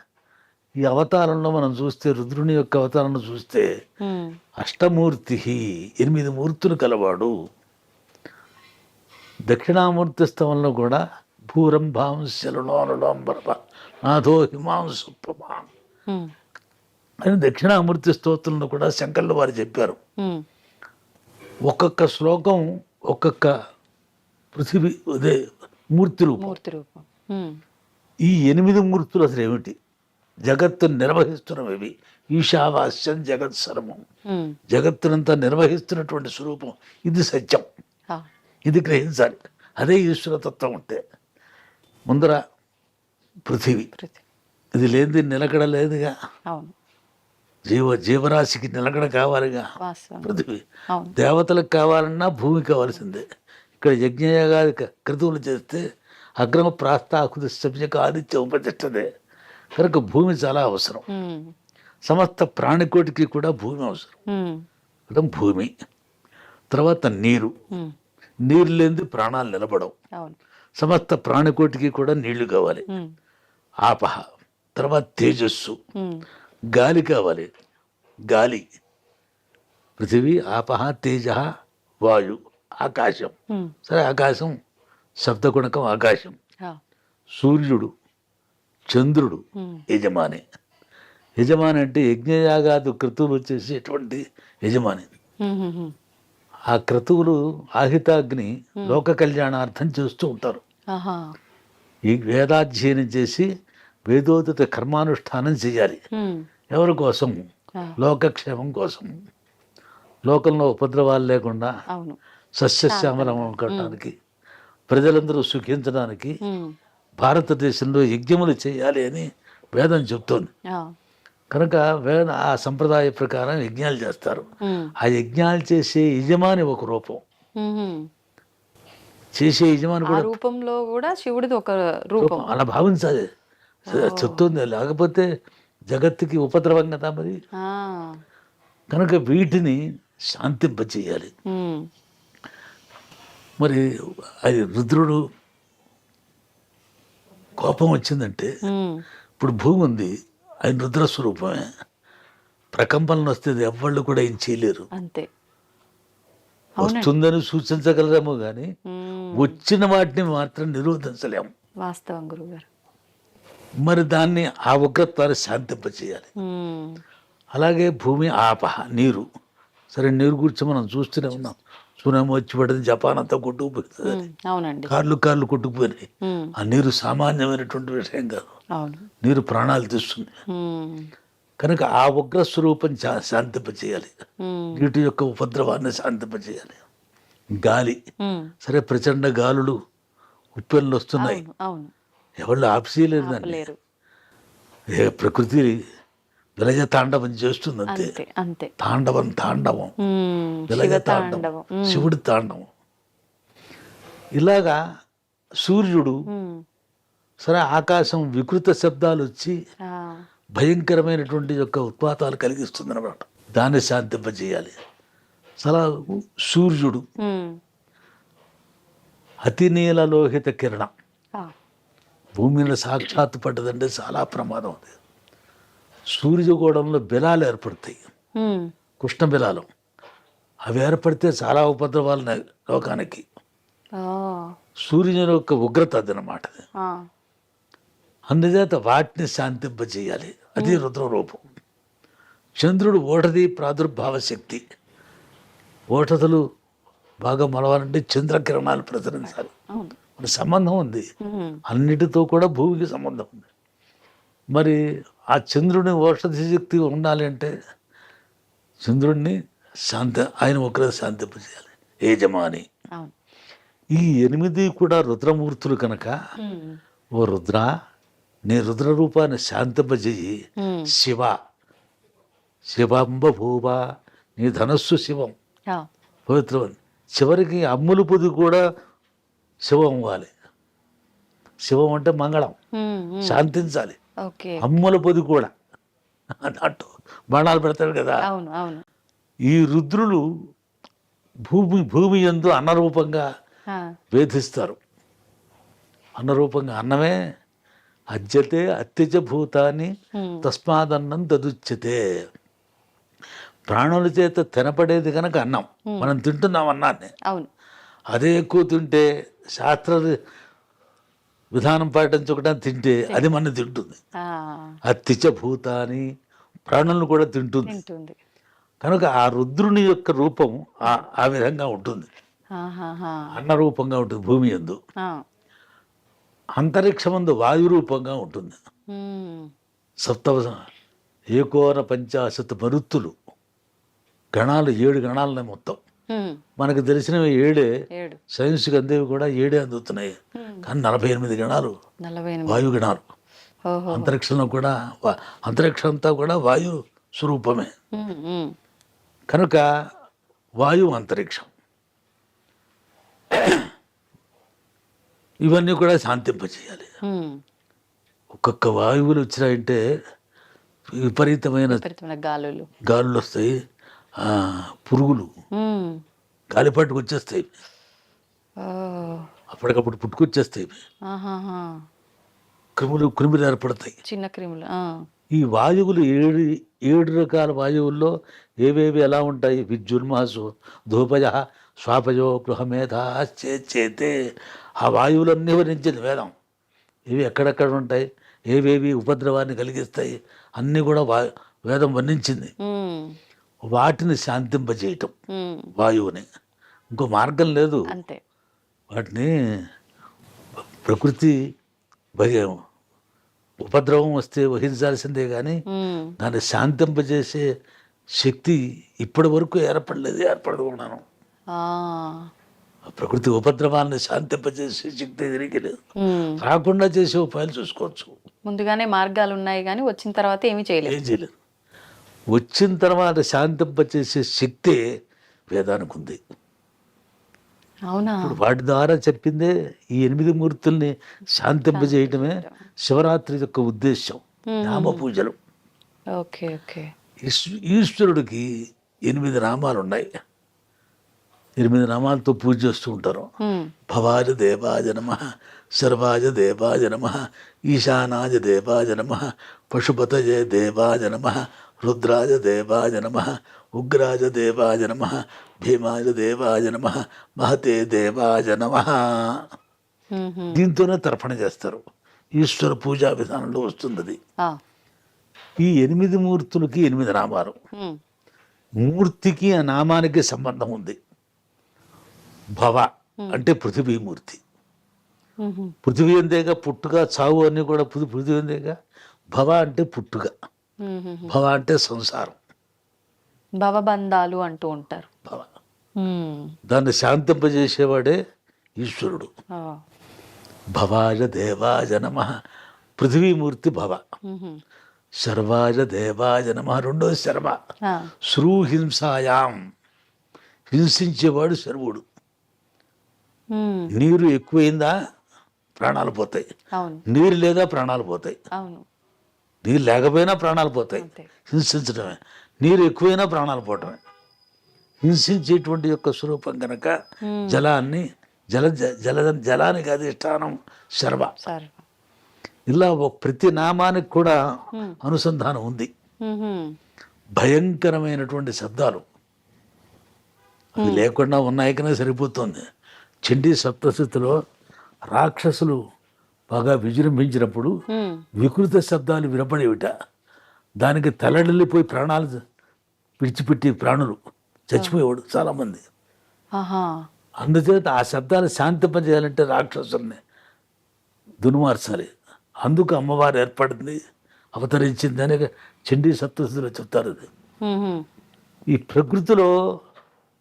ఈ అవతారంలో మనం చూస్తే, రుద్రుని యొక్క అవతారంలో చూస్తే
ఉమ్.
అష్టమూర్తి 8 మూర్తులు కలవాడు. దక్షిణామూర్తి స్తవంలో కూడా భూరంభాంశలులోనులోంబరభ నాథో హిమాంశు ప్రభా
ఉమ్.
అని దక్షిణామూర్తి స్తోత్రంలో కూడా శంకర్లు వారు చెప్పారు.
ఉమ్.
ఒక్కొక్క శ్లోకం ఒక్కొక్క పృథివీ అదే మూర్తి రూపం.
మూర్తి రూపం. ఉమ్.
ఈ 8 మూర్తులు అసలు ఏమిటి? జగత్తును నిర్వహిస్తున్నవి. ఈశావాస్యం జగత్ సర్వం,
ఉమ్.
జగత్తునంతా నిర్వహిస్తున్నటువంటి స్వరూపం. ఇది సత్యం,
ఆ.
ఇది గ్రహించాలి. అదే ఈశ్వరతత్వం. ఉంటే ముందర పృథివీ,
పృథ్వీ.
ఇది లేనిది నిలకడ లేదుగా.
అవును.
జీవరాశికి నిలకడ కావాలిగా
వాస్తవం.
పృథివీ.
అవును.
దేవతలకు కావాలన్నా భూమి కావాల్సిందే. ఇక్కడ యజ్ఞయాగాది క్రతువులు చేస్తే అగ్రమ ప్రాస్తాకుది సభ్యక ఆదిత్య ఉపతిష్టదే కనుక భూమి చాలా అవసరం.
ఉమ్.
సమస్త ప్రాణికోటికి కూడా భూమి అవసరం.
ఉమ్.
అర్థం భూమి. తర్వాత నీరు,
ఉమ్.
నీరు లేనిది ప్రాణాలు నిలబడవు.
అవును.
సమస్త ప్రాణికోటికి కూడా నీళ్లు కావాలి.
ఉమ్.
ఆపహ. తర్వాత తేజస్సు,
ఉమ్.
గాలి కావాలి. గాలి, పృథివీ, ఆపహ, తేజ, వాయు, ఆకాశం.
ఉమ్.
సరే, ఆకాశం శబ్దగుణకం ఆకాశం.
ఆ.
సూర్యుడు, చంద్రుడు
ఉమ్.
యజమాని. యజమాని అంటే యజ్ఞయాగాది క్రతువులు వచ్చేసేటువంటి యజమాని.
ఉమ్. ఉమ్. ఉమ్.
ఆ క్రతువులు ఆహితాగ్ని లోక కళ్యాణార్థం చేస్తూ ఉంటారు.
ఆహా.
ఈ వేదాధ్యయనం చేసి వేదోదిత కర్మానుష్ఠానం చేయాలి.
ఉమ్.
ఎవరి కోసం?
ఆ.
లోకక్షేమం కోసం. లోకంలో ఉపద్రవాలు లేకుండా
అవును.
సస్యశ్యామలం కావడానికి, ప్రజలందరూ సుఖించడానికి
ఉమ్,
భారతదేశంలో యజ్ఞములు చేయాలి అని వేదం చెప్తోంది.
ఆ,
కనుక వేద ఆ సంప్రదాయ ప్రకారం యజ్ఞాలు చేస్తారు.
ఉమ్,
ఆ యజ్ఞాలు చేసే యజమాని ఒక రూపం,
ఉమ్.
చేసే యజమాని
ఆ
కూడా
రూపంలో కూడా శివుడిది ఒక రూపం.
అలా భావించాలి. చెప్తుంది. లేకపోతే జగత్తుకి ఉపద్రవం కదా మరి.
ఆ,
కనుక వీటిని శాంతింపచేయాలి.
ఉమ్,
మరి అది రుద్రుడు కోపం వచ్చిందంటే,
ఉమ్,
ఇప్పుడు భూమి ఉంది, ఆయన రుద్రస్వరూపమే. ప్రకంపనలు వస్తే ఎవ్వళ్ళు కూడా ఏం చేయలేరు.
అంతే.
వస్తుందని సూచించగలరేమో కానీ
ఉమ్,
వచ్చిన వాటిని మాత్రం నిరోధించలేము.
వాస్తవం గురుగారు.
మరి దాన్ని ఆ ఉగ్రత్వాన్ని శాంతింపచేయాలి.
ఉమ్,
అలాగే భూమి ఆపహ, నీరు. సరే, నీరు గురించి మనం చూస్తూనే ఉన్నాం. సునామీ వచ్చి పడింది, జపాన్ అంతా కొట్టుకుపోయింది,
ఉమ్, అవునండి.
కార్లు కొట్టుకుపోయినాయి.
ఉమ్,
ఆ నీరు సామాన్యమైనటువంటి విషయం కాదు.
అవును.
నీరు ప్రాణాలు తీస్తుంది.
ఉమ్,
కనుక ఆ ఉగ్ర స్వరూపం శాంతింపచేయాలి.
ఉమ్,
నీటి యొక్క ఉపద్రవాన్ని శాంతింపచేయాలి. గాలి,
ఉమ్,
సరే, ప్రచండ గాలులు ఉప్పెన్లు వస్తున్నాయి,
అవును, అవును.
ఎవళ్ళు ఆపేయలేరు దాన్ని.
లేరు.
ప్రకృతి విలయ తాండవం చేస్తుంది అంతే.
అంతే అంతే.
తాండవం
ఉమ్,
విలయ
శివ
తాండవం,
తాండవం. ఉమ్,
శివుడి తాండవం. ఇలాగా సూర్యుడు,
ఉమ్,
సరే, ఆకాశం వికృత శబ్దాలు వచ్చి
ఆ,
భయంకరమైనటువంటి యొక్క ఉత్పాతాలు కలిగిస్తుంది అన్నమాట. దాన్ని శాంతింపజేయాలి. అసలు సూర్యుడు
ఉమ్,
అతి నీలలోహిత కిరణం
ఆ,
భూమి మీద సాక్షాత్తు పడ్డదంటే చాలా ప్రమాదం అది. సూర్యగోళంలో బిలాలు ఏర్పడతాయి,
ఉమ్,
కృష్ణ బిలాలు. అవి ఏర్పడితే చాలా ఉపద్రవాలు లోకానికి.
ఆ,
సూర్యుని యొక్క ఉగ్రత అదనమాట.
ఆ,
అందుచేత వాటిని శాంతింపజేయాలి. అది రుద్ర రూపం. చంద్రుడు ఓటది ప్రాదుర్భావ శక్తి. ఓటదులు బాగా మొలవాలంటే చంద్రకిరణాలు ప్రసరించాలి.
అవును.
మరి సంబంధం ఉంది,
ఉమ్,
అన్నిటితో కూడా భూమికి సంబంధం ఉంది. మరి ఆ చంద్రుని ఓషధి శక్తి ఉండాలి అంటే చంద్రుడిని ఆయన ఒకరి శాంతింపజేయాలి, యజమాని.
అవును.
ఈ 8 కూడా రుద్రమూర్తులు కనుక,
ఉమ్,
ఓ రుద్ర, నీ రుద్ర రూపాన్ని శాంతింపజేయి.
ఉమ్,
శివంబభూవ, నీ ధనస్సు శివం,
ఆ,
పవిత్రం. చివరికి అమ్ములు పొది కూడా శివం అవ్వాలి. శివం అంటే మంగళం,
ఉమ్, ఉమ్,
శాంతించాలి.
ఓకే.
అమ్ముల పొది కూడా అన్నట్టు బాణాలు పెడతాడు కదా.
అవును, అవును.
ఈ రుద్రులు భూమి యందు అన్నరూపంగా
ఆ,
వేధిస్తారు. అన్నరూపంగా, అన్నమే అద్యతే అత్యజ భూతాన్ని
ఉమ్,
తస్మాదన్నం తదుచ్యతే. ప్రాణుల చేత తినపడేది కనుక అన్నం. మనం తింటున్నాం అన్నాన్ని.
అవును.
అదే ఎక్కువ తింటే, శాస్త్ర విధానం పాటించకుండా తింటే అది మన తింటుంది.
ఆ,
అత్యజ భూతాన్ని, ప్రాణులను కూడా తింటుంది.
తింటుంది.
కనుక ఆ రుద్రుని యొక్క రూపం ఆ విధంగా ఉంటుంది.
ఆహాహా.
అన్న రూపంగా ఉంటుంది భూమి యందు.
ఆ,
అంతరిక్షమందు వాయు రూపంగా ఉంటుంది.
ఉమ్,
సప్తవ ఏకోన పంచాశత మరుత్తులు, గణాలు 7 గణాలనే మొత్తం.
ఉమ్,
మనకు తెలిసినవి 7.
7.
సైన్స్కి అందేవి కూడా 7 అందుతున్నాయి. కానీ 48 గణాలు
48.
వాయు గణాలు.
ఓహో.
అంతరిక్షంలో కూడా అంతరిక్షం అంతా కూడా వాయు స్వరూపమే.
ఉమ్, ఉమ్,
కనుక వాయు, అంతరిక్షం, ఇవన్నీ కూడా శాంతింపచేయాలి.
ఉమ్,
ఒక్కొక్క వాయువులు వచ్చినాయంటే విపరీతమైన
విపరీతమైన గాలులు.
గాలులు వస్తాయి. పురుగులు
ఉమ్,
గాలిపాటుకు వచ్చేస్తాయి,
ఓ,
అప్పటికప్పుడు పుట్టుకొచ్చేస్తాయి.
ఆహాహా.
క్రిములు ఏర్పడతాయి.
చిన్న క్రిములు. ఆ,
ఈ వాయువులు 7 రకాల వాయువుల్లో ఏవేవి ఎలా ఉంటాయి? విద్యున్మాసు ధూపజ స్వాపజో గృహమేధాశ్చేతే. ఆ వాయువులన్నీ వర్ణించింది వేదం. ఇవి ఎక్కడెక్కడ ఉంటాయి, ఏవేవి ఉపద్రవాన్ని కలిగిస్తాయి, అన్నీ కూడా వేదం వర్ణించింది.
ఉమ్,
వాటిని శాంతింపజేయటం,
ఉమ్,
వాయువుని. ఇంకో మార్గం లేదు.
అంతే.
వాటిని ప్రకృతి ఉపద్రవం వస్తే వహించాల్సిందే కానీ
ఉమ్,
దాన్ని శాంతింపజేసే శక్తి ఇప్పటి వరకు ఏర్పడలేదు, ఏర్పడదు కూడాను.
ఆ,
ప్రకృతి ఉపద్రవాన్ని శాంతింపజేసే శక్తి దీనికి లేదు. రాకుండా చేసే ఉపాయాలు చూసుకోవచ్చు.
ముందుగానే మార్గాలు ఉన్నాయి కానీ వచ్చిన తర్వాత ఏమీ చేయలేదు.
ఏం చేయలేదు. వచ్చిన తర్వాత శాంతింపజేసే శక్తి వేదానికి ఉంది.
అవునా?
ఇప్పుడు వాటి ద్వారా చెప్పిందే ఈ 8 మూర్తుల్ని శాంతింపజేయటమే శివరాత్రి యొక్క ఉద్దేశం. నామ పూజలు.
Okay okay.
ఈశ్వరుడికి 8 నామాలు ఉన్నాయి. 8 నామాలతో పూజ చేస్తూ ఉంటారు. భవాజ దేవాజ నమః, సర్వాజ దేవాజ నమః, ఈశానాజ దేవాజ నమః, పశుపతయే దేవాజ నమః, రుద్రాజ దేవాజ నమః, ఉగ్రాజ దేవాజ నమః, భీమాజ దేవాజ నమః, మహతే దేవాజ నమః. దీంతోనే తర్పణ చేస్తారు. ఈశ్వర పూజా విధానంలో వస్తుంది అది. ఈ 8 మూర్తులకి 8 నామాలు. మూర్తికి ఆ నామానికి సంబంధం ఉంది. భవ అంటే పృథివీమూర్తి. పృథివీ అందేగా, పుట్టుక చావు అన్నీ కూడా పృథివీ అందేగా. భవ అంటే పుట్టుక, భవ అంటే సంసారం,
భవబంధాలు అంటూ ఉంటారు.
భవ దాన్ని శాంతింపజేసేవాడే ఈశ్వరుడు. భవాజ దేవాజ నమః పృథివీమూర్తి భవ, శర్వాజ దేవాజ నమః రెండోది శర్వ. శ్రూహింసాయాం హింసించేవాడు శర్వుడు. నీరు ఎక్కువైందా ప్రాణాలు పోతాయి, నీరు లేదా ప్రాణాలు పోతాయి. నీరు లేకపోయినా ప్రాణాలు పోతాయి. హింసించడమే. నీరు ఎక్కువైనా ప్రాణాలు పోవటమే. హింసించేటువంటి యొక్క స్వరూపం కనుక జలాన్ని జలానికి అధిష్టానం శర్వ. ఇలా ప్రతి నామానికి కూడా అనుసంధానం ఉంది. భయంకరమైనటువంటి శబ్దాలు అవి లేకుండా ఉన్నాయికనే సరిపోతుంది. చండీ సప్తశతిలో రాక్షసులు బాగా విజృంభించినప్పుడు వికృత శబ్దాలు వినపడేవిట. దానికి తలడిల్లిపోయి ప్రాణాలు విడిచిపెట్టి ప్రాణులు చచ్చిపోయేవాడు చాలామంది. అందుచేత ఆ శబ్దాలు శాంతింపజేయాలంటే రాక్షసుల్ని దునుమార్చాలి. అందుకు అమ్మవారు ఏర్పడింది, అవతరించింది అని చండీ సప్తశతిలో చెప్తారు. అది ఈ ప్రకృతిలో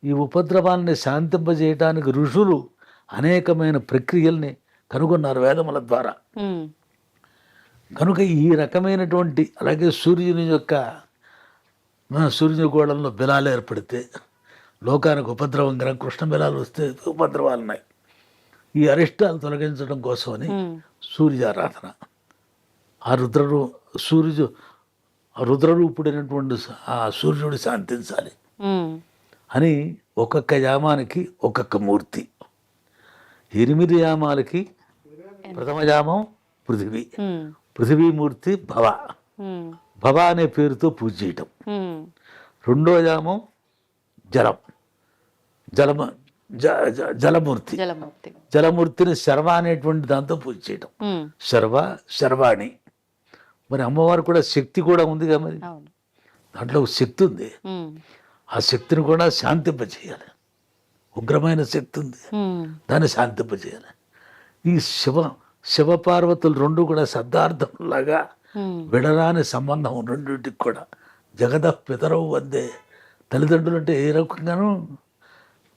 ఈ ఉపద్రవాన్ని శాంతింపజేయటానికి ఋషులు అనేకమైన ప్రక్రియల్ని కనుగొన్నారు వేదముల ద్వారా. కనుక ఈ రకమైనటువంటి, అలాగే సూర్యుని గోళంలో బిలాలు ఏర్పడితే లోకానికి ఉపద్రవం కనుక కృష్ణ బిలాలు వస్తే ఉపద్రవాలు ఉన్నాయి. ఈ అరిష్టాలు తొలగించడం కోసమని సూర్యారాధన, ఆ రుద్రరూపుడైనటువంటి ఆ సూర్యుడు శాంతించాలి అని ఒక్కొక్క యామానికి ఒక్కొక్క మూర్తి. 8 యామాలకి ప్రథమ యామం పృథివీ, పృథివీమూర్తి భవ, భవ అనే పేరుతో పూజ చేయటం. రెండో యామం జలం, జలమూర్తి, జలమూర్తిని శర్వ అనేటువంటి దాంతో పూజ చేయటం. శర్వాణి. మరి అమ్మవారు కూడా శక్తి కూడా ఉంది కదా, మరి దాంట్లో ఒక శక్తి ఉంది. ఆ శక్తిని కూడా శాంతింపజేయాలి. ఉగ్రమైన శక్తి ఉంది, దాన్ని శాంతింపజేయాలి. ఈ శివపార్వతులు రెండు కూడా శబ్దార్థంలాగా విడరాని సంబంధం రెండింటికి కూడా. జగద పితరవు వందే. తల్లిదండ్రులు అంటే ఏ రకంగానూ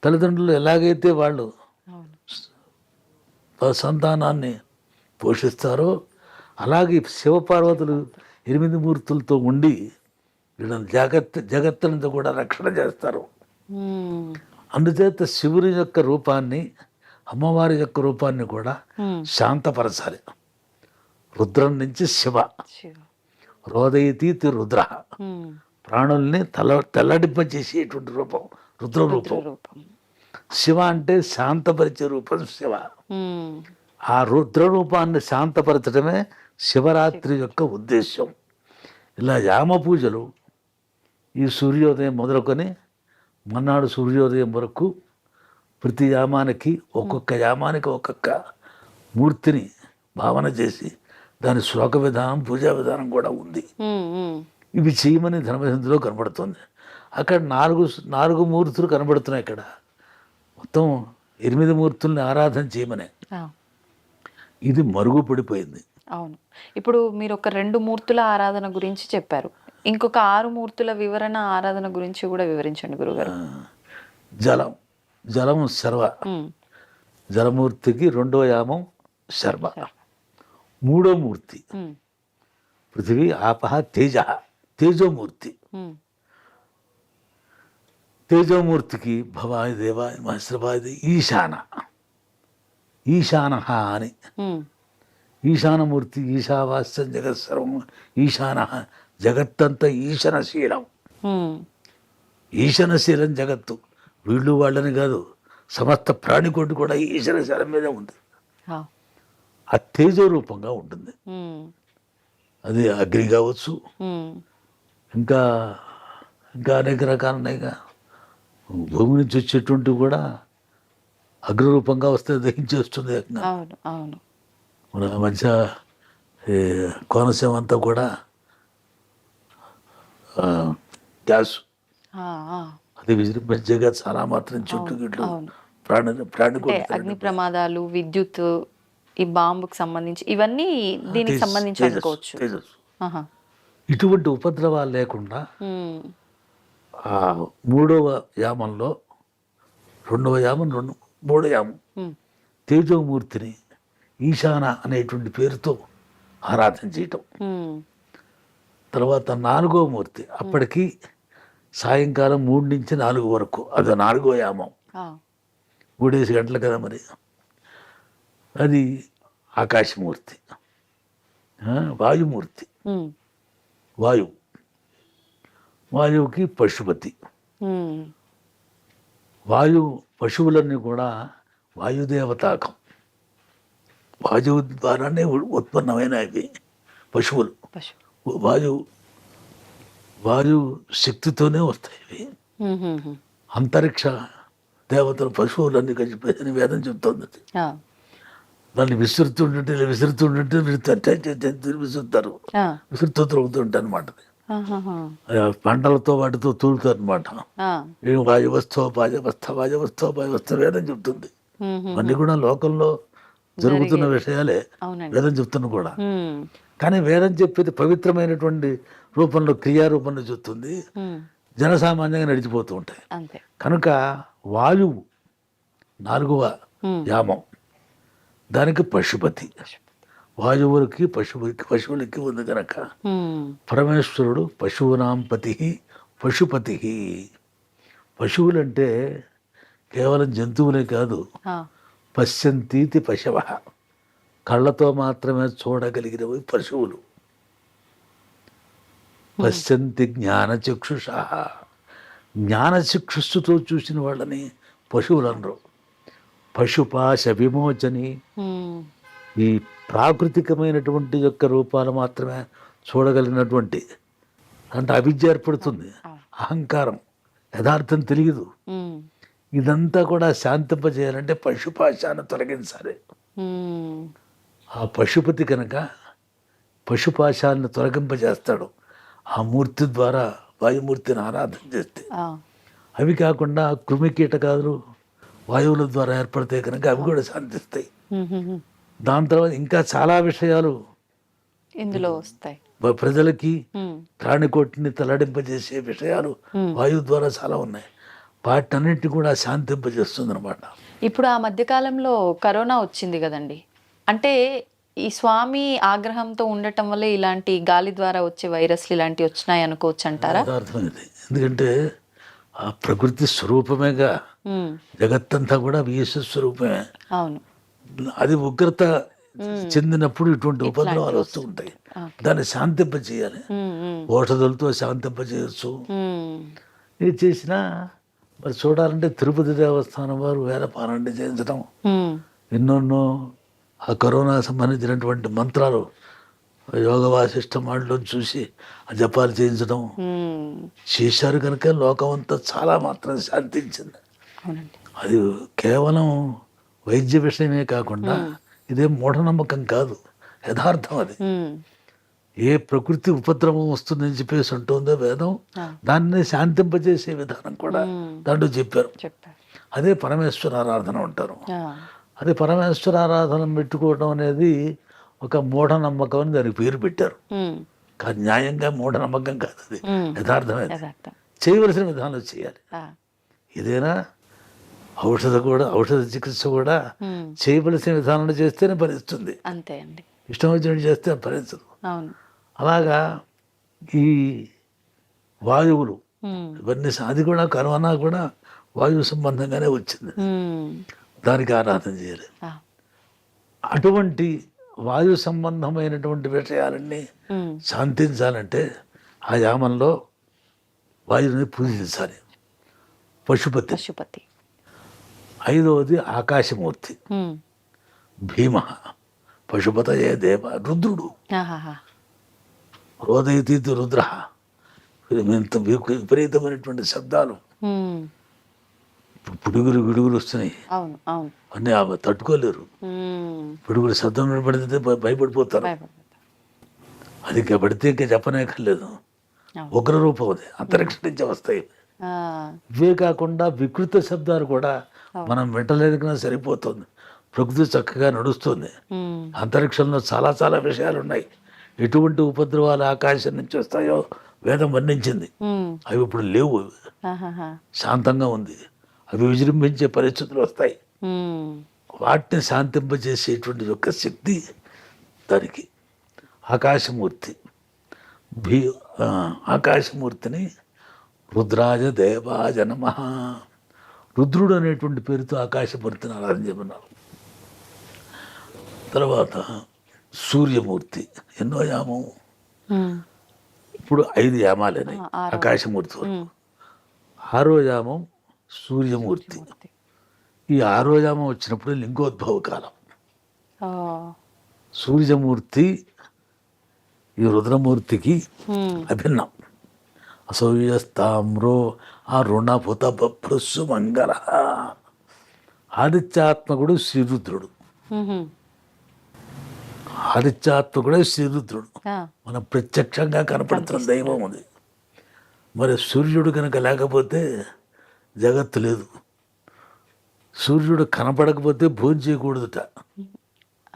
తల్లిదండ్రులు ఎలాగైతే వాళ్ళు సంతానాన్ని పోషిస్తారో అలాగే శివపార్వతులు 8 మూర్తులతో ఉండి వీళ్ళని జగత్తునంతా కూడా రక్షణ చేస్తారు. అందుచేత శివుని యొక్క రూపాన్ని, అమ్మవారి యొక్క రూపాన్ని కూడా శాంతపరచాలి. రుద్రం నుంచి శివ, రోదయతీతి రుద్ర, ప్రాణుల్ని తెల్లడింపచేసేటువంటి రూపం రుద్ర రూపం. శివ అంటే శాంతపరిచే రూపం శివ. ఆ రుద్ర రూపాన్ని శాంతపరచడమే శివరాత్రి యొక్క ఉద్దేశం. ఇలా యామ పూజలు ఈ సూర్యోదయం మొదలుకొని మన్నాడు సూర్యోదయం వరకు ప్రతి యామానికి ఒక్కొక్క మూర్తిని భావన చేసి దాని శ్లోక విధానం, పూజా విధానం కూడా ఉంది. ఇవి చేయమని ధర్మసింధులో కనబడుతుంది. అక్కడ 4 మూర్తులు కనబడుతున్నాయి. ఇక్కడ మొత్తం 8 మూర్తుల్ని ఆరాధన చేయమనే. ఇది మరుగుపడిపోయింది.
అవును. ఇప్పుడు మీరు ఒక 2 మూర్తుల ఆరాధన గురించి చెప్పారు. ఇంకొక 6 మూర్తుల వివరణ ఆరాధన గురించి కూడా వివరించండి గురుగారు.
జలం, జలం శర్వ, జలమూర్తికి రెండో యామం శర్వ. మూడో మూర్తి పృథివీ ఆపహ తేజ, తేజోమూర్తి. తేజోమూర్తికి భవాని దేవాయ మహేశ్వరాది ఈశాన, ఈశాన అని. ఈశానమూర్తి ఈశావాస్యం జగత్ సర్వం ఈశాన, జగత్తంతా ఈశనశీలం. ఈశనశీలం జగత్తు, వీళ్ళు వాళ్ళని కాదు, సమస్త ప్రాణికోటి కూడా ఈశనశీలం మీదే ఉంది. ఆ తేజో రూపంగా ఉంటుంది. అది అగ్ని కావచ్చు, ఇంకా ఇంకా అనేక రకాలు ఉన్నాయిగా. భూమి నుంచి వచ్చేటువంటి కూడా అగ్రరూపంగా వస్తే దహించేస్తుంది. మన మధ్య కోనసీమ అంతా కూడా గ్యాస్, అది విజృంభించగా చాలా మాత్రం చుట్టూ గిట్లు ప్రాణికోటి.
అగ్ని ప్రమాదాలు, విద్యుత్, ఈ బాంబుకి సంబంధించి ఇవన్నీ దీనికి సంబంధించి అనుకోవచ్చు.
ఇటువంటి ఉపద్రవాలు లేకుండా ఆ మూడవ యామంలో, రెండవ యామం, మూడో యామం తేజోమూర్తిని ఈశాన అనేటువంటి పేరుతో ఆరాధన చేయటం. తర్వాత నాలుగో మూర్తి, అప్పటికి సాయంకాలం 3 నుంచి 4 వరకు, అది 4వ యామం. 3 గంటలు కదా మరి. అది ఆకాశమూర్తి, వాయుమూర్తి. వాయువుకి పశుపతి. పశువులన్నీ కూడా వాయుదేవతాకం, వాయువు ద్వారానే ఉత్పన్నమైనవి పశువులు. వాయు శక్తితోనే వస్తాయి ఇవి. అంతరిక్ష దేవతలు పశువులన్నీ కలిసిపోయి వేదం చెప్తుంది. దాన్ని విసురుతుంటే విసురుతారు, విసురుతూ తిరుగుతుంటాయి అనమాట. పంటలతో వాటితో తూలుతారు అనమాట. వాయువస్థ వేదం చెప్తుంది. అన్ని కూడా లోకంలో జరుగుతున్న విషయాలే వేదం చెప్తున్నా కూడా. కానీ వేదం చెప్పేది పవిత్రమైనటువంటి రూపంలో, క్రియారూపంలో చెప్తుంది. జనసామాన్యంగా నడిచిపోతూ ఉంటాయి. కనుక వాయువు 4వ యామం, దానికి పశుపతి. వాయువులకి పశువులకి ఉంది కనుక పరమేశ్వరుడు పశువునాం పతి పశుపతి. పశువులంటే కేవలం జంతువులే కాదు, పశ్యంతీతి పశవ, కళ్ళతో మాత్రమే చూడగలిగినవి పశువులు. పశ్యంతి జ్ఞానచక్షుష, జ్ఞానచక్షుస్సుతో చూసిన వాళ్ళని పశువులు అనరు. పశుపాశ విమోచని, ఈ ప్రాకృతికమైనటువంటి యొక్క రూపాలు మాత్రమే చూడగలిగినటువంటి, అంటే అవిద్య ఏర్పడుతుంది, అహంకారం, యథార్థం తెలియదు. ఇదంతా కూడా శాంతింపజేయాలంటే పశుపాశాన్ని తొలగించాలి. ఆ పశుపతి కనుక పశుపాశాన్ని తొలగింపజేస్తాడు ఆ మూర్తి ద్వారా. వాయుమూర్తిని ఆరాధన చేస్తే అవి కాకుండా కృమికీటకాలు వాయువుల ద్వారా ఏర్పడితే కనుక అవి కూడా శాంతిస్తాయి. దాని తర్వాత ఇంకా చాలా విషయాలు
ఇందులో వస్తాయి.
ప్రజలకి ప్రాణికోటిని తల్లడింపజేసే విషయాలు వాయువు ద్వారా చాలా ఉన్నాయి. వాటన్నింటినీ కూడా శాంతింపజేస్తుంది అనమాట.
ఇప్పుడు ఆ మధ్యకాలంలో కరోనా వచ్చింది కదండి, అంటే ఈ స్వామి ఆగ్రహంతో ఉండటం వల్ల ఇలాంటి గాలి ద్వారా వచ్చే వైరస్లు ఇలాంటివి వచ్చినాయి అనుకోవచ్చు అంటారా?
అర్థమైంది. ఎందుకంటే ఆ ప్రకృతి స్వరూపమేగా, జగత్తంతా కూడా విశ్వ స్వరూపమే.
అవును.
అది ఉగ్రత చెందినప్పుడు ఇటువంటి ఉపద్రవాలు వస్తూ ఉంటాయి. దాన్ని శాంతింపజేయాలి. ఔషధులతో శాంతింపజేయచ్చు. ఇది చేసినా మరి చూడాలంటే తిరుపతి దేవస్థానం వారు వేలపారాయణ చేయించడం, ఎన్నెన్నో ఆ కరోనా సంబంధించినటువంటి మంత్రాలు యోగ వాసిష్ట మాటలో చూసి ఆ జపాలు చేయించడం చేశారు కనుక లోకం అంతా చాలా మాత్రం శాంతించింది. అది కేవలం వైద్య విషయమే కాకుండా ఇదేం మూఢనమ్మకం కాదు, యథార్థం. అది ఏ ప్రకృతి ఉపద్రవం వస్తుందని చెప్పేసి ఉంటుందో వేదం, దాన్ని శాంతింపజేసే విధానం కూడా దాంట్లో చెప్పారు. అదే పరమేశ్వర ఆరాధన ఉంటారు. అదే పరమేశ్వర ఆరాధన పెట్టుకోవడం అనేది ఒక మూఢనమ్మకం అని దానికి పేరు పెట్టారు. కానీ న్యాయంగా మూఢనమ్మకం కాదు, అది యథార్థమే. చేయవలసిన విధానంలో చేయాలి. ఏదైనా ఔషధ చికిత్స కూడా
ఉమ్.
చేయవలసిన విధానంలో చేస్తేనే ఫలిస్తుంది.
అంతే అండి.
ఇష్టం వచ్చినట్టు చేస్తే ఫలించదు.
అవును.
అలాగా ఈ వాయువులు
ఉమ్.
ఇవన్నీ అది కూడా కరోనా కూడా వాయువు సంబంధంగానే వచ్చింది.
ఉమ్.
దానికి ఆరాధన చేయాలి.
ఆ.
అటువంటి వాయు సంబంధమైనటువంటి విషయాలన్నీ
ఉమ్.
శాంతించాలంటే ఆ యామంలో వాయువుని పూజించాలి. పశుపతి.
పశుపతి.
5వది ఆకాశమూర్తి
ఉమ్.
భీమ. పశుపతయే దేవ. రుద్రుడు.
ఆహాహా.
రోదయతీతి రుద్ర. ఇంత విపరీతమైనటువంటి శబ్దాలు,
ఉమ్.
పిడుగులు విడుగులు వస్తున్నాయి.
అవును అవును.
అన్నీ ఆమె తట్టుకోలేరు.
ఉమ్.
పిడుగులు శబ్దం పడితే భయపడిపోతారు.
భయపడతారు.
అది ఇంకా పడితే ఇంకా చెప్పనేక్కర్లేదు.
అవును.
ఉగ్రరూపం అది, అంతరిక్ష నుంచి వస్తాయి.
ఆ.
ఇవే కాకుండా వికృత శబ్దాలు కూడా మనం వింటలేదుకున్నా సరిపోతుంది. ప్రకృతి చక్కగా నడుస్తుంది.
ఉమ్.
అంతరిక్షంలో చాలా చాలా విషయాలు ఉన్నాయి. ఎటువంటి ఉపద్రవాలు ఆకాశం నుంచి వస్తాయో వేదం వర్ణించింది.
ఉమ్.
అవి ఇప్పుడు లేవు.
ఆహాహా.
శాంతంగా ఉంది. అవి విజృంభించే పరిస్థితులు వస్తాయి.
ఉమ్.
వాటిని శాంతింపజేసేటువంటి యొక్క శక్తి దానికి. ఆకాశమూర్తి ఆకాశమూర్తిని రుద్రాజ దేవాజ నమః. రుద్రుడు అనేటువంటి పేరుతో ఆకాశమూర్తిని ఆరాధన చేయమన్నారు. తర్వాత సూర్యమూర్తి. ఎన్నో యామం?
ఉమ్.
ఇప్పుడు 5 యామాలని
ఆరో.
ఆకాశమూర్తి వరకు.
ఉమ్.
6వ యామం సూర్యమూర్తి.
మూర్తి.
ఈ 6వ యామం వచ్చినప్పుడు లింగోద్భవ కాలం.
ఓ.
సూర్యమూర్తి ఈ రుద్రమూర్తికి
ఉమ్.
అభిన్నం. అసౌయస్తామ్రో అరుణభుత బభ్రుస్సు మంగళ. ఆదిత్యాత్మకుడు శ్రీరుద్రుడు.
ఉహుం.
ఆదిత్యాత్మకుడే శ్రీరుద్రుడు.
ఆ.
మనం ప్రత్యక్షంగా కనపడుతున్న దైవం ఉంది. మరి సూర్యుడు కనుక లేకపోతే జగత్తు లేదు. సూర్యుడు కనపడకపోతే భోజనం చేయకూడదుట.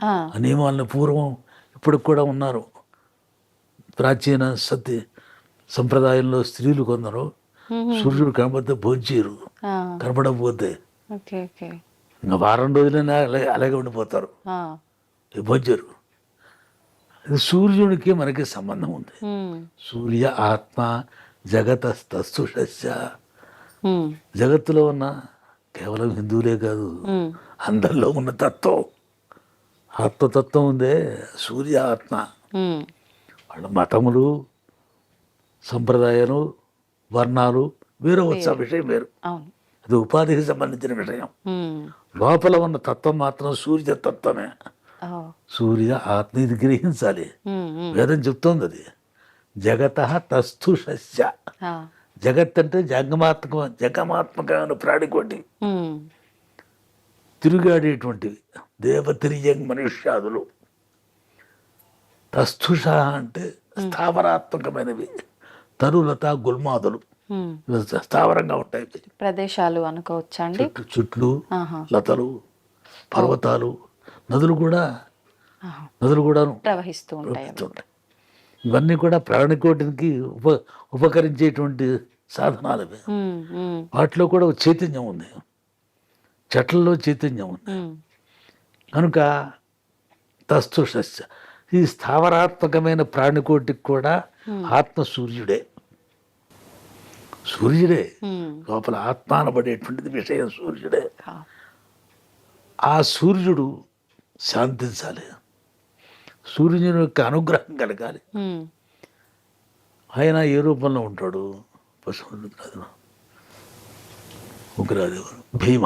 ఆ.
ఆ నియమాలను పూర్వం ఇప్పటికి కూడా ఉన్నారు. ప్రాచీన సత్య సంప్రదాయంలో స్త్రీలు కొందరు సూర్యుడు కనపడితే భోజనం చేయరు.
ఆ.
కనపడకపోతే
ఓకే ఓకే.
ఇంకా వారం రోజులైనా అలాగే ఉండిపోతారు,
ఆ.
భోజనం చేయరు. ఇది సూర్యునికి మనకి సంబంధం ఉంది.
ఉమ్.
సూర్య ఆత్మ జగతస్తస్య.
ఉమ్.
జగత్తులో ఉన్న కేవలం హిందువులే కాదు,
ఉమ్.
అందరిలో ఉన్న తత్వం, ఆత్మతత్వం ఉందే సూర్య ఆత్మ.
ఉమ్.
వాళ్ళ మతములు, సంప్రదాయాలు, వర్ణాలు వేరే వచ్చే విషయం వేరు.
అవును.
అది ఉపాధికి సంబంధించిన విషయం.
ఉమ్.
లోపల ఉన్న తత్వం మాత్రం సూర్య తత్వమే.
ఓ.
సూర్య ఆత్మ, ఇది గ్రహించాలి.
ఉమ్. ఉమ్.
వేదం చెప్తోంది అది. జగత తస్థుషస్య.
ఆ.
జగత్ అంటే జగమాత్మకమైన ప్రాణికోటి,
ఉమ్.
తిరుగాడేటువంటివి దేవతిరియ మనుష్యాదులు. తస్థుష అంటే స్థావరాత్మకమైనవి. తరులత గుల్మాదులు
ఉమ్.
ఇవి స్థావరంగా ఉంటాయి.
ప్రదేశాలు అనుకోవచ్చా అండి?
చెట్లు,
ఆహా.
లతలు, పర్వతాలు, నదులు కూడా
ఆహా. ప్రవహిస్తూ ఉంటాయి అవి.
ఉంటాయి. ఇవన్నీ కూడా ప్రాణికోటికి ఉపకరించేటువంటి సాధనాలు ఇవి.
ఉమ్. ఉమ్.
వాటిలో కూడా ఒక చైతన్యం ఉంది, చెట్లలో చైతన్యం ఉంది.
ఉమ్.
కనుక తస్థుషస్య, ఈ స్థావరాత్మకమైన ప్రాణికోటికి కూడా ఆత్మ సూర్యుడే. సూర్యుడే
ఉమ్.
లోపల ఆత్మ అనబడేటువంటిది విషయం సూర్యుడే.
ఆ.
ఆ సూర్యుడు శాంతించాలి, సూర్యుని యొక్క అనుగ్రహం కలగాలి.
ఉమ్.
ఆయన ఏ రూపంలో ఉంటాడు? పశువులు ఉగ్రాదేవుడు భీమ.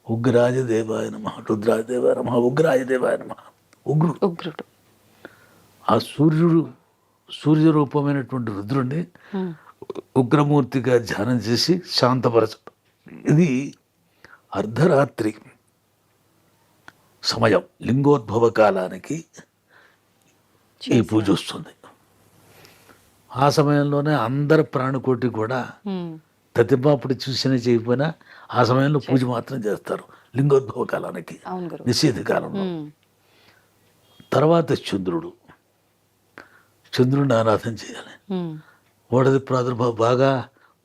ఉగ్రాజదేవాయ నమః. రుద్రాజదేవాయ నమః. ఉగ్రాజదేవాయ నమః. ఉగ్రుడు.
ఉగ్రుడు.
ఆ సూర్య రూపమైనటువంటి రుద్రుడిని
ఉమ్.
ఉగ్రమూర్తిగా ధ్యానం చేసి శాంతపరచడం. ఇది అర్ధరాత్రి సమయం, లింగోద్భవ కాలానికి ఈ పూజ వస్తుంది. ఆ సమయంలోనే అందరి ప్రాణికోటి కూడా
ఉమ్.
ప్రతిమాపుడు చూసిన చేయకపోయినా ఆ సమయంలో పూజ మాత్రం చేస్తారు లింగోద్భవ కాలానికి,
అవును గురు.
నిషేధ కాలంలో.
ఉమ్.
తర్వాత చంద్రుడిని ఆరాధన చేయాలి.
ఉమ్.
ఓడది ప్రాదుర్భావం బాగా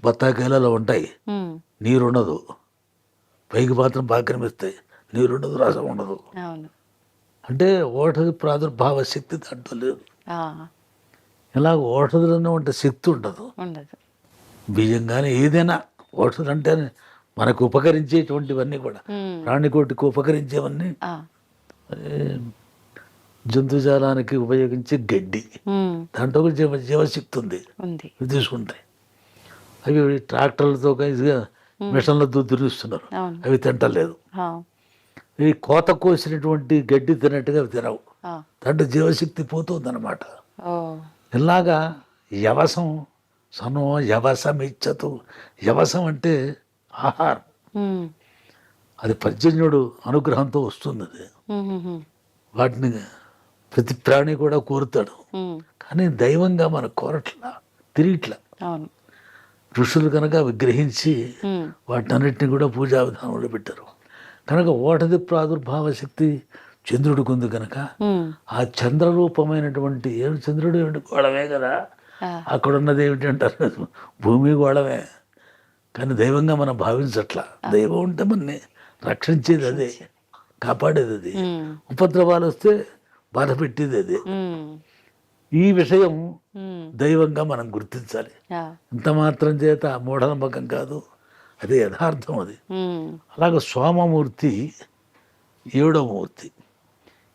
బత్తాకాయలు అలా ఉంటాయి,
ఉమ్.
నీరు ఉండదు. పైకి మాత్రం బాగా కనిపిస్తాయి, నీరు ఉండదు, రసం ఉండదు.
అవును.
అంటే ఓషధి ప్రాదుర్భావ శక్తి దాంట్లో లేదు.
ఆ,
ఇలాగ ఓషధులనే ఉంటే శక్తి ఉండదు.
ఉండదు.
బియ్యం కానీ ఏదైనా ఓషధి అంటే మనకు ఉపకరించేటువంటివన్నీ కూడా,
ఉమ్,
ప్రాణికోటికి ఉపకరించేవన్నీ
ఆ,
జంతుజాలానికి ఉపయోగించే గడ్డి,
ఉమ్,
దాంట్లో కూడా జీవశక్తి ఉంది.
ఉంది.
ఇవి తీసుకుంటాయి. అవి ట్రాక్టర్లతో మిషన్లతో దురిస్తున్నారు,
అవును.
అవి తింటలేదు.
ఆ,
ఇవి కోత కోసినటువంటి గడ్డి తిన్నట్టుగా అవి తినవు,
ఆ,
దాంట్లో జీవశక్తి పోతుందన్నమాట.
ఓ,
ఇలాగా యవసం సనో యవసమిచ్చతు. యవసం అంటే ఆహారం,
ఉమ్,
అది పర్జన్యుడు అనుగ్రహంతో వస్తుంది. అది
ఉమ్, ఉమ్,
వాటిని ప్రతి ప్రాణి కూడా కోరుతాడు,
ఉమ్,
కానీ దైవంగా మన కోరట్లా, తిరిగిట్లా.
అవును.
ఋషులు కనుక విగ్రహించి
ఉమ్,
వాటినన్నిటిని కూడా పూజా విధానంలో పెట్టారు. కనుక ఓటది ప్రాదుర్భావ శక్తి చంద్రుడికి ఉంది కనుక
ఉమ్,
ఆ చంద్రరూపమైనటువంటి చంద్రుడు ఏమిటి, గోళమే కదా,
ఆ,
అక్కడ ఉన్నది ఏమిటి అంటారు, భూమి గోళమే. కానీ దైవంగా మనం భావించట్లా. దైవం ఉంటే మనని రక్షించేది అదే, కాపాడేది అది,
ఉమ్,
ఉపద్రవాలు వస్తే బాధ పెట్టేది అదే.
ఉమ్,
ఈ విషయం
ఉమ్,
దైవంగా మనం గుర్తించాలి.
ఆ,
ఇంత మాత్రం చేత మూఢనమ్మకం కాదు, అదే యథార్థం అది.
ఉమ్,
అలాగే సోమమూర్తి 7వ మూర్తి,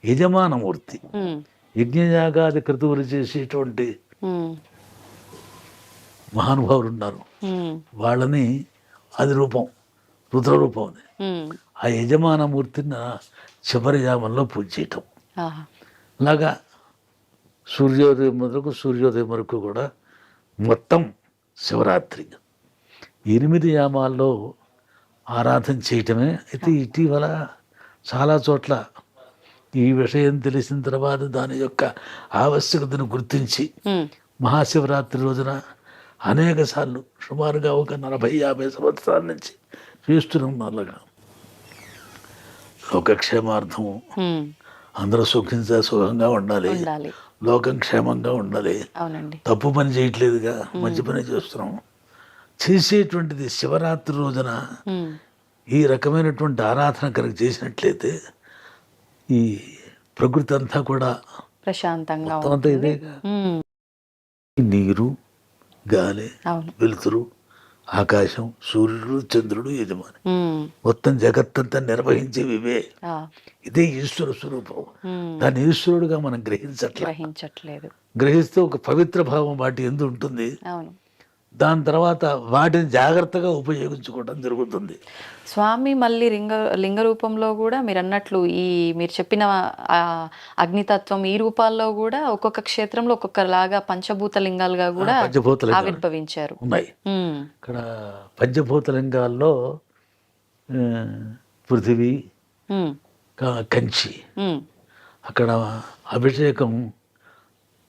యజమానమూర్తి.
ఉమ్,
యజ్ఞయాగాది క్రతువులు చేసేటువంటి
ఉమ్,
మహానుభావులు ఉన్నారు,
ఉమ్,
వాళ్ళని అది రూపం, రుద్రరూపం అది.
ఉమ్,
ఆ యజమానమూర్తిని చివరి యామంలో పూజ చేయటం.
ఆహా,
అలాగా సూర్యోదయం వరకు కూడా మొత్తం శివరాత్రి 8 యామాల్లో ఆరాధన చేయటమే. అయితే ఇటీవల చాలా చోట్ల ఈ విషయం తెలిసిన తర్వాత దాని యొక్క ఆవశ్యకతను గుర్తించి
ఉమ్,
మహాశివరాత్రి రోజున అనేక సార్లు, సుమారుగా ఒక 40-50 సంవత్సరాల నుంచి చేస్తున్నాం. అలాగా లోకక్షేమార్థము,
ఉమ్,
అందరూ సుఖంగా ఉండాలి,
ఉండాలి.
లోకం క్షేమంగా ఉండాలి.
అవునండి.
తప్పు పని చేయట్లేదుగా, మంచి పని చేస్తున్నాం. చేసేటువంటిది శివరాత్రి రోజున
ఉమ్,
ఈ రకమైనటువంటి ఆరాధన కనుక చేసినట్లయితే ఈ ప్రకృతి అంతా కూడా
ప్రశాంతంగా
మొత్తం అంతా
ఉంటుంది.
ఇదేగా.
ఉమ్,
ఈ నీరు, గాలి,
అవును.
వెలుతురు, ఆకాశం, సూర్యుడు, చంద్రుడు, యజమాని,
ఉమ్,
మొత్తం జగత్తంతా నిర్వహించేవి ఇవే.
ఆ,
ఇదే ఈశ్వర స్వరూపం.
ఉమ్,
దాన్ని ఈశ్వరుడుగా మనం గ్రహించట్ల.
గ్రహించట్లేదు.
గ్రహిస్తే ఒక పవిత్ర భావం వాటి ఎందు ఉంటుంది.
అవును.
దాని తర్వాత వాటిని జాగ్రత్తగా ఉపయోగించుకోవడం జరుగుతుంది.
స్వామి మళ్ళీ లింగ రూపంలో కూడా మీరు అన్నట్లు మీరు చెప్పిన ఆ అగ్నితత్వం ఈ రూపాల్లో కూడా ఒక్కొక్క క్షేత్రంలో ఒక్కొక్కలాగా పంచభూత లింగాలుగా కూడా
పంచభూత లింగాలు
ఆవిర్భవించారు.
ఉన్నాయి.
ఉమ్,
ఇక్కడ పంచభూత లింగాల్లో పృథివీ,
ఉమ్,
కంచి,
ఉమ్,
అక్కడ అభిషేకం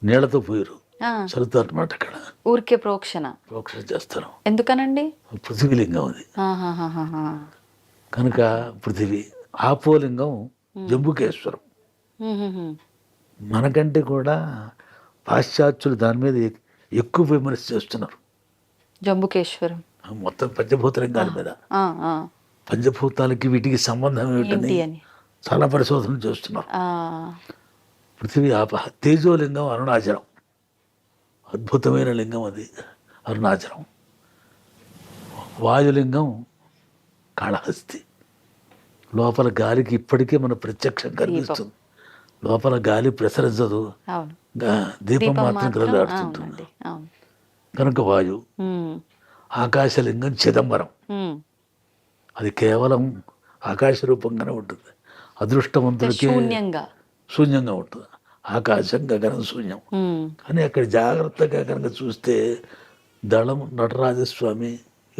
నీళ్లతో పోయారు,
ఆ,
చదువుతారు అన్నమాట. అక్కడ
ఊరికే ప్రోక్షణ
ప్రోక్షణ చేస్తారు.
ఎందుకనండి?
పృథివీలింగం అది
ఆహాహాహా.
కనుక పృథివీ. ఆపోలింగం జంబుకేశ్వరం.
ఉహుహు.
మనకంటే కూడా పాశ్చాత్యులు దాని మీద ఎక్కువ విమర్శ చేస్తున్నారు,
జంబుకేశ్వరం
మొత్తం పంచభూతలింగాల మీద.
ఆ, ఆ.
పంచభూతాలకి వీటికి సంబంధం ఏమిటని
ఏంటి అని?
చాలా పరిశోధన చేస్తున్నారు.
ఆ,
పృథివీ ఆపహ. తేజోలింగం అరుణాచలం, అద్భుతమైన లింగం అది, అరుణాచలం. వాయులింగం కాళహస్తి. లోపల గాలికి ఇప్పటికే మన ప్రత్యక్షం కనిపిస్తుంది, లోపల గాలి ప్రసరించదు,
అవును.
దీపం మాత్రం
మాత్రం,
కదలాడుతుంటుంది.
అవునండి, అవును.
కనుక వాయు.
ఉమ్,
ఆకాశలింగం చిదంబరం,
ఉమ్.
అది కేవలం ఆకాశ రూపంగానే ఉంటుంది. అదృష్టవంతులకి
శూన్యంగా
శూన్యంగా ఉంటుంది. ఆకాశం, గగనం శూన్యం.
ఉమ్,
కానీ అక్కడ జాగ్రత్తగా కనుక చూస్తే దళం నటరాజస్వామి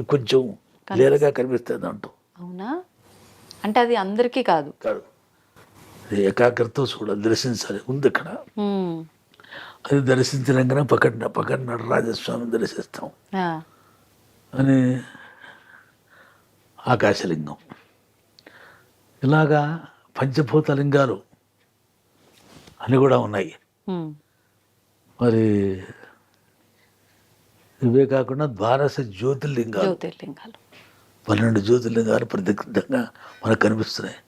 కొంచెం లేరగా కనిపిస్తుంది అంటూ.
అవునా? అంటే అది అందరికీ కాదు.
కాదు, అది ఏకాగ్రతతో చూడాలి, దర్శించాలి. ఉంది ఇక్కడ.
ఉమ్,
అది దర్శించడంగానే పక్కన నటరాజస్వామి దర్శిస్తాం
ఆ,
అని. ఆకాశలింగం. ఇలాగా పంచభూత లింగాలు అని కూడా ఉన్నాయి.
ఉమ్,
మరి ఇవే కాకుండా ద్వాదశ జ్యోతిర్లింగాలు,
జ్యోతిర్లింగాలు
12 జ్యోతిర్లింగాలు ప్రతిజ్ఞంగా మనకు కనిపిస్తున్నాయి.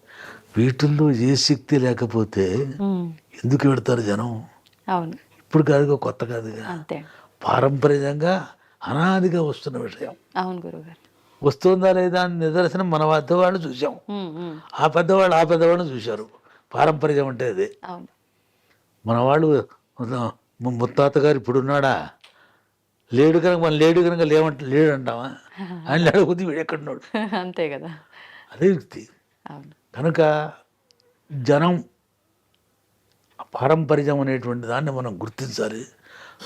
వీటిల్లో ఏ శక్తి లేకపోతే ఎందుకు పెడతారు జనం?
అవును,
ఇప్పుడు కాదుగా, కొత్త కాదుగా,
అంతే.
పారంపర్యంగా అనాదిగా వస్తున్న విషయం.
అవును గురుగారు.
వస్తుందా లేదా అని నిదర్శనం మన పెద్దవాళ్ళు చూసాం. ఆ పెద్దవాళ్ళు చూశారు. పారంపర్యం అంటే అదే.
అవును.
మన వాళ్ళు ముత్తాత గారు ఇప్పుడున్నాడా? లేడు కనుక మనం లేడు అంటామా? ఆయన లేకపోతే వీడు ఎక్కడున్నాడు?
అంతే కదా.
అదే వ్యక్తి.
అవును.
కనుక జనం పారంపర్యం అనేటువంటి దాన్ని మనం గుర్తించాలి.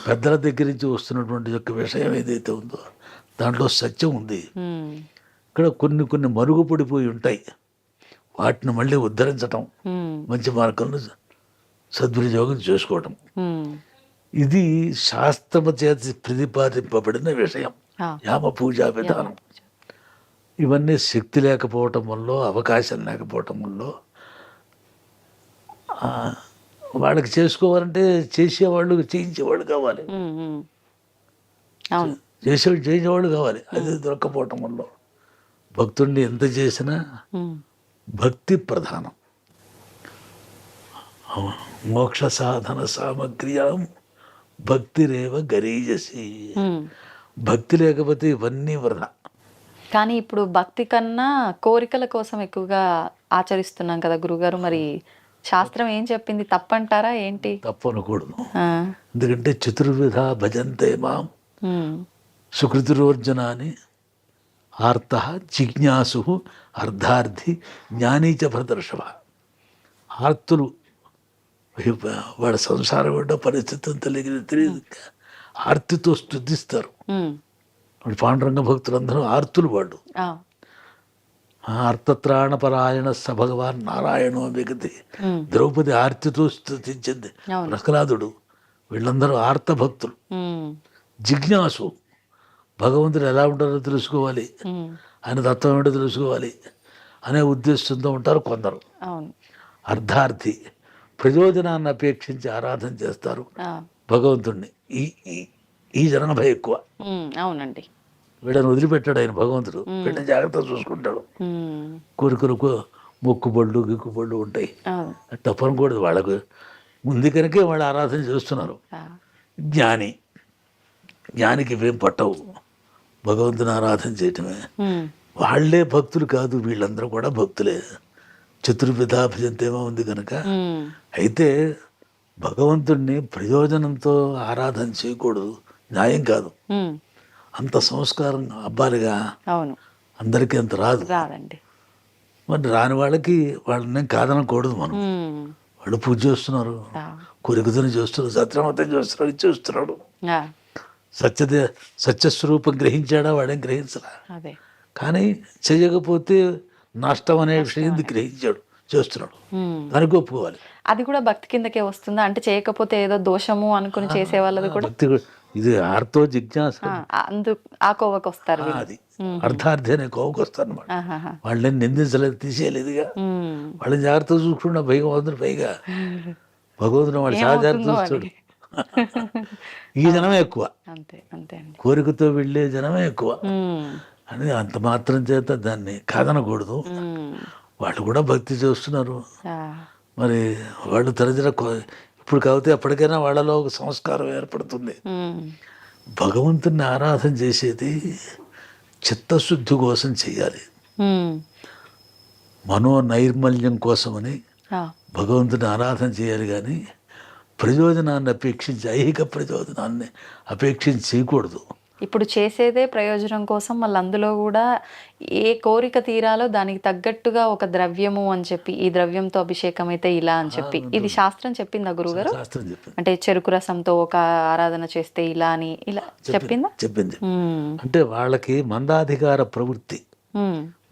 పెద్దల దగ్గర నుంచి వస్తున్నటువంటి యొక్క విషయం ఏదైతే ఉందో దాంట్లో సత్యం ఉంది. ఇక్కడ కొన్ని మరుగుపడిపోయి ఉంటాయి. వాటిని మళ్ళీ ఉద్ధరించటం, మంచి మార్గంలో సద్వినియోగం చేసుకోవటం, ఇది శాస్త్రము చేత ప్రతిపాదింపబడిన విషయం. యామ పూజా విధానం. ఇవన్నీ శక్తి లేకపోవటం వల్ల, అవకాశం లేకపోవటం వల్ల వాళ్ళకి చేసుకోవాలంటే చేసేవాళ్ళు, చేయించేవాళ్ళు కావాలి. చేసేవాళ్ళు కావాలి. అది దొరకపోవటం వల్ల భక్తుడిని ఎంత చేసినా భక్తి ప్రధానం. మోక్ష సాధన సామగ్ర్యాం భక్తిరేవ గరీయసి. భక్తి లేకపోతే ఇవన్నీ వృధా.
కానీ ఇప్పుడు భక్తి కన్నా కోరికల కోసం ఎక్కువగా ఆచరిస్తున్నాం కదా గురుగారు. మరి శాస్త్రం ఏం చెప్పింది? తప్పంటారా ఏంటి?
తప్పు అనకూడదు. ఎందుకంటే చతుర్విధ భజంతే మాం సుకృతిరోర్జన అని ఆర్త జిజ్ఞాసు అర్ధార్థి జ్ఞానీచ భరతర్షభ. ఆర్తులు వాడి సంసారం కూడా పరిస్థితి తెలియదు, ఆర్తితో స్తుతిస్తారు. వాడు పాండురంగ భక్తులందరూ ఆర్తులు. వాడు అర్థత్రాణపరాయణ స భగవాన్ నారాయణో మిగతి. ద్రౌపది ఆర్తితో స్తుతించింది. ప్రహ్లాదుడు, వీళ్ళందరూ ఆర్త భక్తులు. జిజ్ఞాసు, భగవంతుడు ఎలా ఉంటారో తెలుసుకోవాలి, ఆయన తత్వం ఏంటో తెలుసుకోవాలి అనే ఉద్దేశంతో ఉంటారు కొందరు. అర్ధార్థి, ప్రయోజనాన్ని అపేక్షించి ఆరాధన చేస్తారు భగవంతుడిని. ఈ జనాభా ఎక్కువ.
అవునండి.
వీళ్ళని వదిలిపెట్టాడు ఆయన భగవంతుడు. వీళ్ళని జాగ్రత్తగా చూసుకుంటాడు. కోరికలకు మొక్కుబళ్ళు గిక్కుబళ్ళు ఉంటాయి, తప్పనకూడదు. వాళ్ళకు ముందు కనుకే వాళ్ళు ఆరాధన చేస్తున్నారు. జ్ఞానికి ఇవేం పట్టవు, భగవంతుని ఆరాధన చేయటమే. వాళ్ళే భక్తులు కాదు, వీళ్ళందరూ కూడా భక్తులే. చతుర్విధ భజంతేమో ఉంది కనుక. అయితే భగవంతుడిని ప్రయోజనంతో ఆరాధన చేయకూడదు, న్యాయం కాదు. అంత సంస్కారం అబ్బాలిగా అందరికీ అంత రాదండి. మరి రాని వాళ్ళకి వాళ్ళని కాదనకూడదు మనం. వాళ్ళు పూజ చేస్తున్నారు, కోరికతోనే చేస్తున్నారు, సత్యమతం చేస్తున్నారు, ఇచ్చేస్తున్నాడు. సత్యస్వరూపం గ్రహించాడా? వాడేం గ్రహించరా. కానీ చేయకపోతే నష్టం అనే విషయం గ్రహించాడు, చేస్తున్నాడు, దానికి ఒప్పుకోవాలి.
అది కూడా భక్తి కిందకే వస్తుందా? అంటే చేయకపోతే ఏదో దోషము అనుకుని చేసే వాళ్ళది కూడా
భక్తి. ఇది ఆర్తో జిజ్ఞాస,
ఆ కోవకు వస్తారు.
అది అర్థార్థి అనే కోవకు వస్తారు అన్నమాట. వాళ్ళని నిందించలేదు, తీసేయలేదుగా. వాళ్ళని జాగ్రత్తగా చూసుకుంటా భగవంతుడు. పైగా భగవంతుడు వాళ్ళు చాలా జాగ్రత్త చూస్తాడు. ఈ జనమే ఎక్కువ, కోరికతో వెళ్ళే జనమే ఎక్కువ అని. అంత మాత్రం చేత దాన్ని కాదనకూడదు. వాళ్ళు కూడా భక్తి చేస్తున్నారు. మరి వాళ్ళు తరచుగా ఇప్పుడు కాకపోతే ఎప్పటికైనా వాళ్ళలో ఒక సంస్కారం ఏర్పడుతుంది. భగవంతుని ఆరాధన చేసేది చిత్తశుద్ధి కోసం చేయాలి, మనోనైర్మల్యం కోసమని భగవంతుని ఆరాధన చేయాలి. కానీ ప్రయోజనాన్ని అపేక్షించి, ఐహిక ప్రయోజనాన్ని అపేక్షించి చేయకూడదు.
ఇప్పుడు చేసేదే ప్రయోజనం కోసం. మళ్ళీ అందులో కూడా ఏ కోరిక తీరాలో దానికి తగ్గట్టుగా ఒక ద్రవ్యము అని చెప్పి, ఈ ద్రవ్యంతో అభిషేకం అయితే ఇలా అని చెప్పి, ఇది శాస్త్రం చెప్పిందా గురుగారు?
శాస్త్రం చెప్పింది.
అంటే చెరుకు రసంతో ఒక ఆరాధన చేస్తే ఇలా అని, ఇలా చెప్పిందా?
చెప్పింది. అంటే వాళ్ళకి మందాధికార ప్రవృత్తి,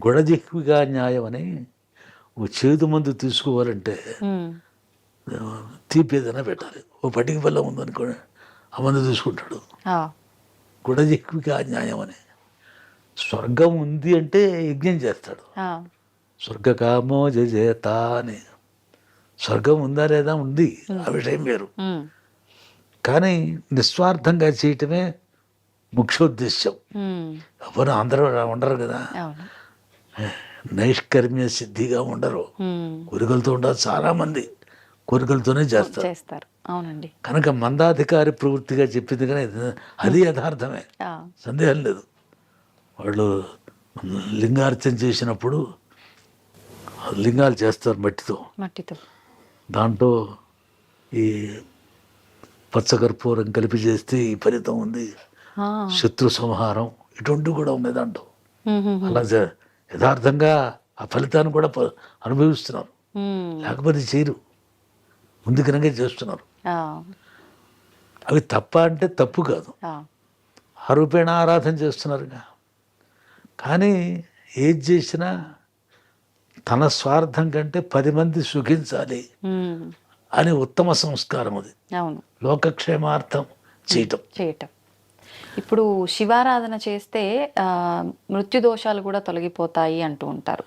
గుణజిహ్విగా న్యాయం అని. చేదు మందు తీసుకోవాలంటే తీపి ఏదైనా పెట్టాలి. ఓ పటికి బెల్లం ఉందనుకోండి, ఆ మందు తీసుకుంటాడు. గుణజిహ్విగా న్యాయం అని. స్వర్గం ఉంది అంటే యజ్ఞం చేస్తాడు. స్వర్గకామో జజేత అని. స్వర్గం ఉందా లేదా? ఉంది, ఆ విషయం వేరు. కానీ నిస్వార్థంగా చేయటమే ముఖ్యోద్దేశ్యం.
ఉమ్.
ఎవరు అందరూ అలా ఉండరు కదా,
అవును.
నైష్కర్మ్య సిద్ధిగా ఉండరు.
ఉమ్.
కోరికలతో ఉండరు, చాలామంది కోరికలతోనే చేస్తారు.
చేస్తారు. అవునండి.
కనుక మందాధికారి ప్రవృత్తిగా చెప్పింది కానీ అది యథార్థమే,
ఆ.
సందేహం లేదు. వాళ్ళు లింగార్చన చేసినప్పుడు లింగాలు చేస్తారు
మట్టితో.
దాంట్లో ఈ పచ్చకర్పూరం కలిపి చేస్తే ఈ ఫలితం ఉంది,
ఆ.
శత్రు సంహారం, ఇటువంటివి కూడా ఉన్నాయి దాంట్లో.
ఉమ్, ఉమ్,
అలా యథార్థంగా ఆ ఫలితాన్ని కూడా అనుభవిస్తున్నారు.
ఉమ్.
లేకపోతే చేయరు, ముందుకనగా చేస్తున్నారు.
ఆ.
అవి తప్ప అంటే తప్పు కాదు,
ఆ.
ఆ రూపేణ ఆరాధన చేస్తున్నారుగా. కానీ ఏది చేసినా తన స్వార్థం కంటే 10 మంది సుఖించాలి
ఉమ్.
అని ఉత్తమ సంస్కారం అది,
అవును.
లోకక్షేమార్థం చేయటం.
ఇప్పుడు శివారాధన చేస్తే మృత్యు దోషాలు కూడా తొలగిపోతాయి అంటూ ఉంటారు.